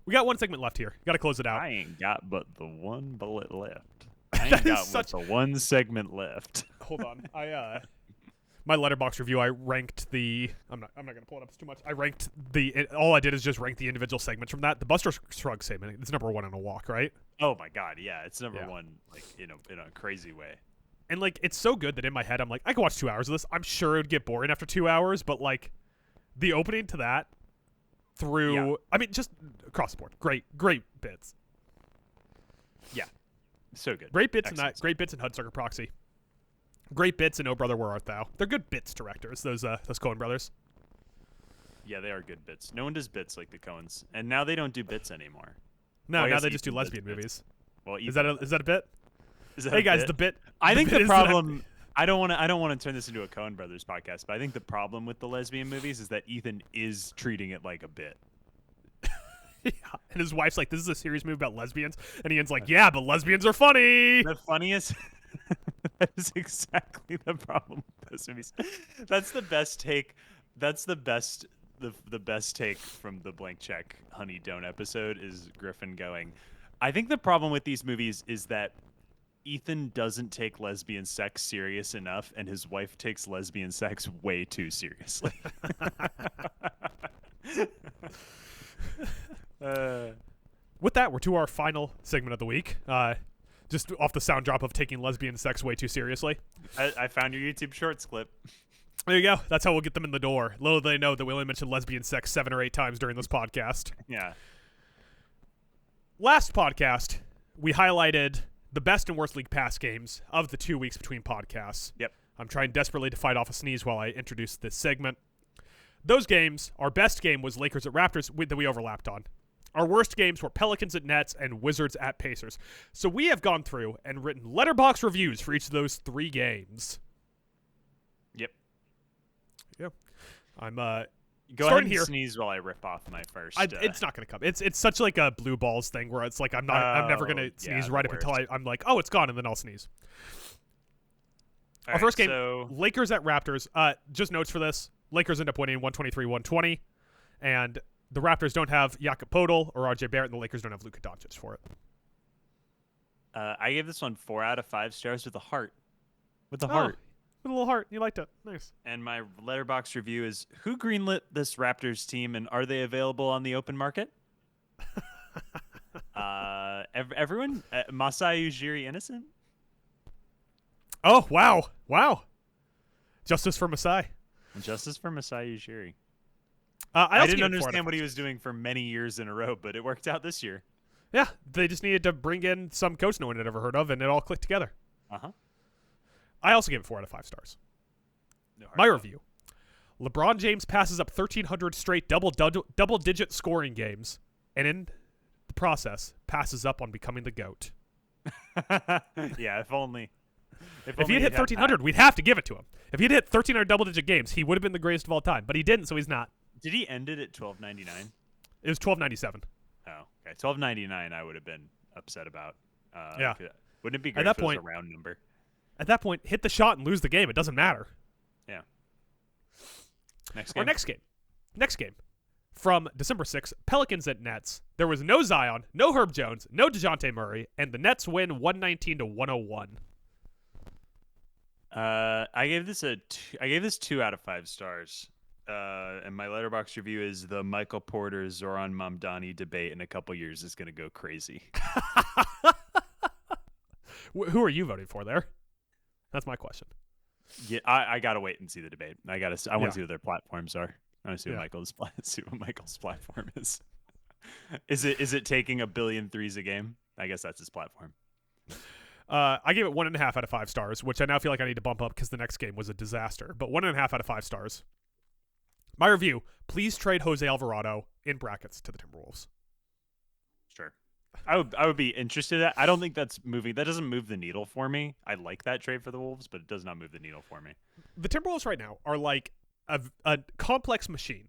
we got one segment left here. Got to close it out. I ain't got but the one bullet left. I ain't got but the one segment left. Hold on, my Letterboxd review, I ranked the. I'm not gonna pull it up too much. I ranked all I did is just rank the individual segments from that. The Buster Scruggs segment, it's number one on a walk, right? Oh my god, yeah, it's number one, like in a crazy way. And like, it's so good that in my head I'm like, I could watch 2 hours of this. I'm sure it would get boring after 2 hours, but like, the opening to that through, I mean, just across the board, great bits. Yeah, so good. Great bits in that. Great bits in Hudsucker Proxy. Great bits in Oh Brother Where Art Thou. They're good bits directors, those Coen brothers. Yeah, they are good bits. No one does bits like the Coens, and now they don't do bits anymore. No, now they just do lesbian movies. Well, is that a bit? Hey guys, bit? the bit. I think the problem. I don't want to turn this into a Coen Brothers podcast, but I think the problem with the lesbian movies is that Ethan is treating it like a bit. Yeah, and his wife's like, "This is a serious movie about lesbians," and Ian's like, "Yeah, but lesbians are funny." The funniest. That is exactly the problem with those movies. That's the best take. That's the best. The best take from the Blank Check Honey Don't episode is Griffin going, I think the problem with these movies is that Ethan doesn't take lesbian sex serious enough, and his wife takes lesbian sex way too seriously. With that, we're to our final segment of the week. Just off the sound drop of taking lesbian sex way too seriously. I found your YouTube Shorts clip. There you go. That's how we'll get them in the door. Little do they know that we only mentioned lesbian sex 7 or 8 times during this podcast. Yeah. Last podcast, we highlighted the best and worst League Pass games of the 2 weeks between podcasts. Yep. I'm trying desperately to fight off a sneeze while I introduce this segment. Those games, our best game was Lakers at Raptors that we overlapped on. Our worst games were Pelicans at Nets and Wizards at Pacers. So we have gone through and written letterbox reviews for each of those 3 games. Yep. Yeah. I'm Go ahead and sneeze while I rip off my first. It's not going to come. It's such like a blue balls thing where it's like I'm never going to sneeze right up until I'm like, oh, it's gone, and then I'll sneeze. Our first game, Lakers at Raptors. Just notes for this. Lakers end up winning 123-120, and the Raptors don't have Jakob Poeltl or RJ Barrett, and the Lakers don't have Luka Doncic for it. I gave this one 4 out of 5 stars with a heart. With a Oh, heart. with a little heart. You liked it. Nice. And my Letterboxd review is: who greenlit this Raptors team, and are they available on the open market? Everyone? Masai Ujiri innocent? Oh, wow. Wow. Justice for Masai. Justice for Masai Ujiri. I didn't understand what he was doing for many years in a row, but it worked out this year. Yeah, they just needed to bring in some coach no one had ever heard of, and it all clicked together. Uh-huh. I also gave it 4 out of 5 stars. My review. LeBron James passes up 1,300 straight double-digit scoring games, and in the process, passes up on becoming the GOAT. Yeah, if only. If he had hit 1,300, we'd have to give it to him. If he'd hit 1,300 double-digit games, he would have been the greatest of all time. But he didn't, so he's not. Did he end it at 12.99? It was 12.97. Oh, okay. 12.99 I would have been upset about. Yeah. Wouldn't it be great At that if it was point, a round number? At that point, hit the shot and lose the game. It doesn't matter. Yeah. Next game. Our next game. From December 6th, Pelicans at Nets. There was no Zion, no Herb Jones, no DeJounte Murray, and the Nets win 119-101. I gave this 2 out of 5 stars. And my Letterboxd review is: the Michael Porter Zoran Mamdani debate in a couple years is going to go crazy. Who are you voting for there? That's my question. Yeah, I gotta wait and see the debate. I want to see what their platforms are. I want to see what Michael's platform is. Is it taking 1 billion threes a game? I guess that's his platform. I gave it 1.5 out of 5 stars, which I now feel like I need to bump up because the next game was a disaster. But 1.5 out of 5 stars. My review: please trade Jose Alvarado in brackets to the Timberwolves. Sure. I would be interested in that. I don't think that's moving. That doesn't move the needle for me. I like that trade for the Wolves, but it does not move the needle for me. The Timberwolves right now are like a complex machine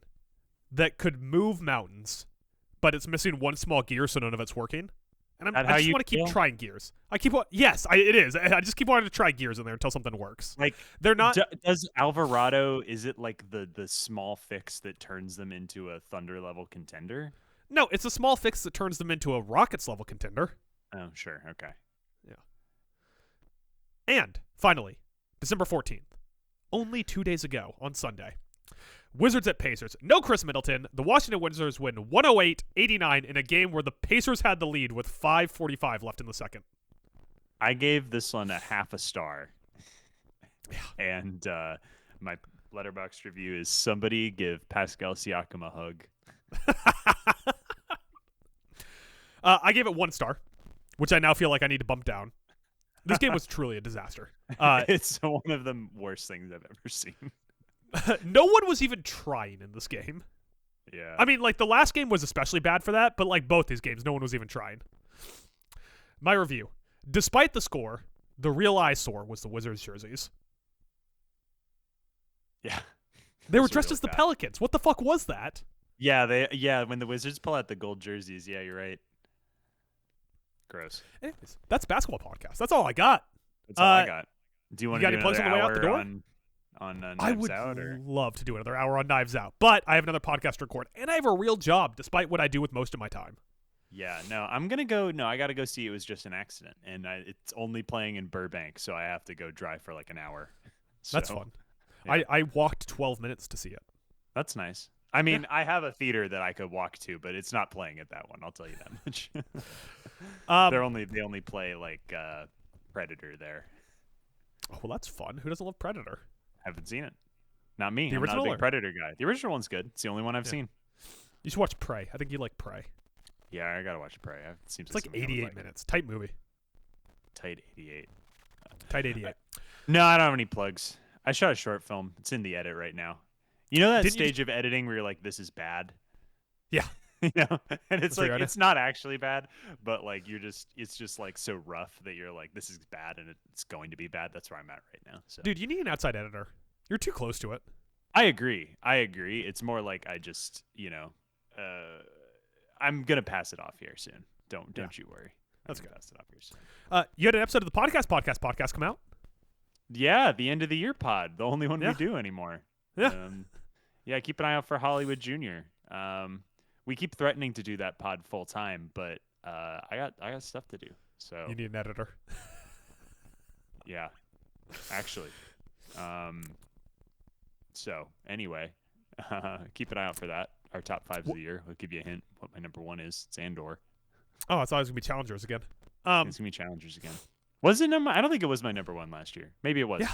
that could move mountains, but it's missing one small gear, so none of it's working. And I just want to keep trying gears. It is. I just keep wanting to try gears in there until something works. Like, they're not. Does Alvarado? Is it like the small fix that turns them into a Thunder level contender? No, it's a small fix that turns them into a Rockets level contender. Oh, sure. Okay. Yeah. And finally, December 14th, only 2 days ago on Sunday, Wizards at Pacers. No Chris Middleton. The Washington Wizards win 108-89 in a game where the Pacers had the lead with 5:45 left in the second. I gave this one a half a star. Yeah. And my Letterboxd review is: somebody give Pascal Siakam a hug. I gave it 1 star, which I now feel like I need to bump down. This game was truly a disaster. It's one of the worst things I've ever seen. No one was even trying in this game. Yeah. I mean, like, the last game was especially bad for that, but like both these games, no one was even trying. My review: despite the score, the real eyesore was the Wizards jerseys. Yeah. They were dressed as the Pelicans. What the fuck was that? Yeah, when the Wizards pull out the gold jerseys, yeah, you're right. Gross. Anyways, that's basketball podcast. That's all I got. That's all I got. Do you want to do any plugs on the way out the door? On Knives I would Out, or? love to do another hour on Knives Out, but I have another podcast to record, and I have a real job, despite what I do with most of my time. Yeah, no, I'm gonna go. No, I gotta go see It Was Just an Accident, and it's only playing in Burbank, so I have to go drive for like an hour. That's fun. Yeah. I walked 12 minutes to see it. That's nice. I mean, I have a theater that I could walk to, but it's not playing at that one. I'll tell you that much. They only play like Predator there. Oh, well, that's fun. Who doesn't love Predator? Haven't seen it. Not me. The I'm original not a big Predator guy. The original one's good. It's the only one I've seen. You should watch Prey. I think you like Prey. Yeah, I gotta watch Prey. It seems it's like 88 minutes. Tight movie. Tight 88. Tight 88. No, I don't have any plugs. I shot a short film. It's in the edit right now. You know that stage of editing where you're like, this is bad? Yeah. You know? And it's like, it's not actually bad, but like it's just like so rough that you're like, this is bad and it's going to be bad. That's where I'm at right now. So, dude, you need an outside editor. You're too close to it. I agree. It's more like I just, I'm going to pass it off here soon. Don't you worry. That's good. Pass it off here soon. You had an episode of the podcast come out? Yeah, the end of the year pod. The only one we do anymore. Yeah. Yeah, keep an eye out for Hollywood Jr. We keep threatening to do that pod full time, but I got stuff to do. So You need an editor. yeah, actually. So anyway, keep an eye out for that. Our top 5s of the year. I'll give you a hint what my number 1 is. It's Andor. Oh, I thought it was gonna be Challengers again. It's gonna be Challengers again. Was it number? I don't think it was my number 1 last year. Maybe it was. Yeah.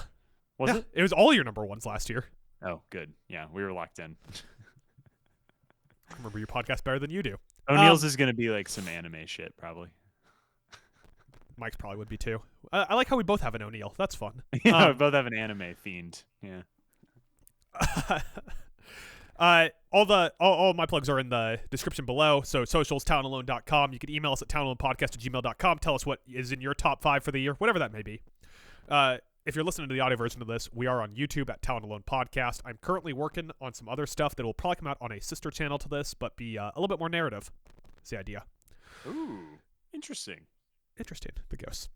Was it? It was all your number 1s last year. Oh, good. Yeah, we were locked in. I remember your podcast better than you do. O'Neill's is gonna be like some anime shit, probably. Mike's probably would be too. I like how we both have an O'Neill. That's fun. Yeah, we both have an anime fiend. Yeah. All my plugs are in the description below. So socials, townalone.com. You can email us at townalonepodcast@gmail.com. Tell us what is in your top 5 for the year, whatever that may be. If you're listening to the audio version of this, we are on YouTube at Town Alone Podcast. I'm currently working on some other stuff that will probably come out on a sister channel to this, but be a little bit more narrative. That's the idea. Ooh, interesting. Interesting. The ghosts.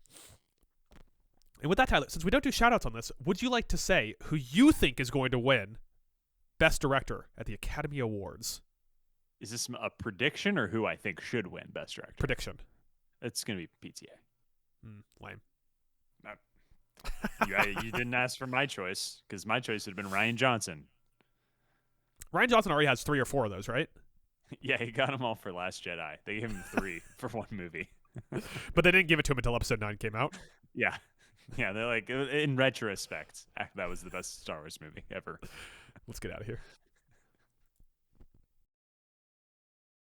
And with that, Tyler, since we don't do shoutouts on this, would you like to say who you think is going to win Best Director at the Academy Awards? Is this a prediction or who I think should win Best Director? Prediction. It's going to be PTA. Lame. You didn't ask for my choice, because my choice would have been Rian Johnson. Rian Johnson already has 3 or 4 of those, right? Yeah, he got them all for Last Jedi. They gave him 3 for one movie. But they didn't give it to him until Episode 9 came out. Yeah. Yeah, they're like, in retrospect, that was the best Star Wars movie ever. Let's get out of here.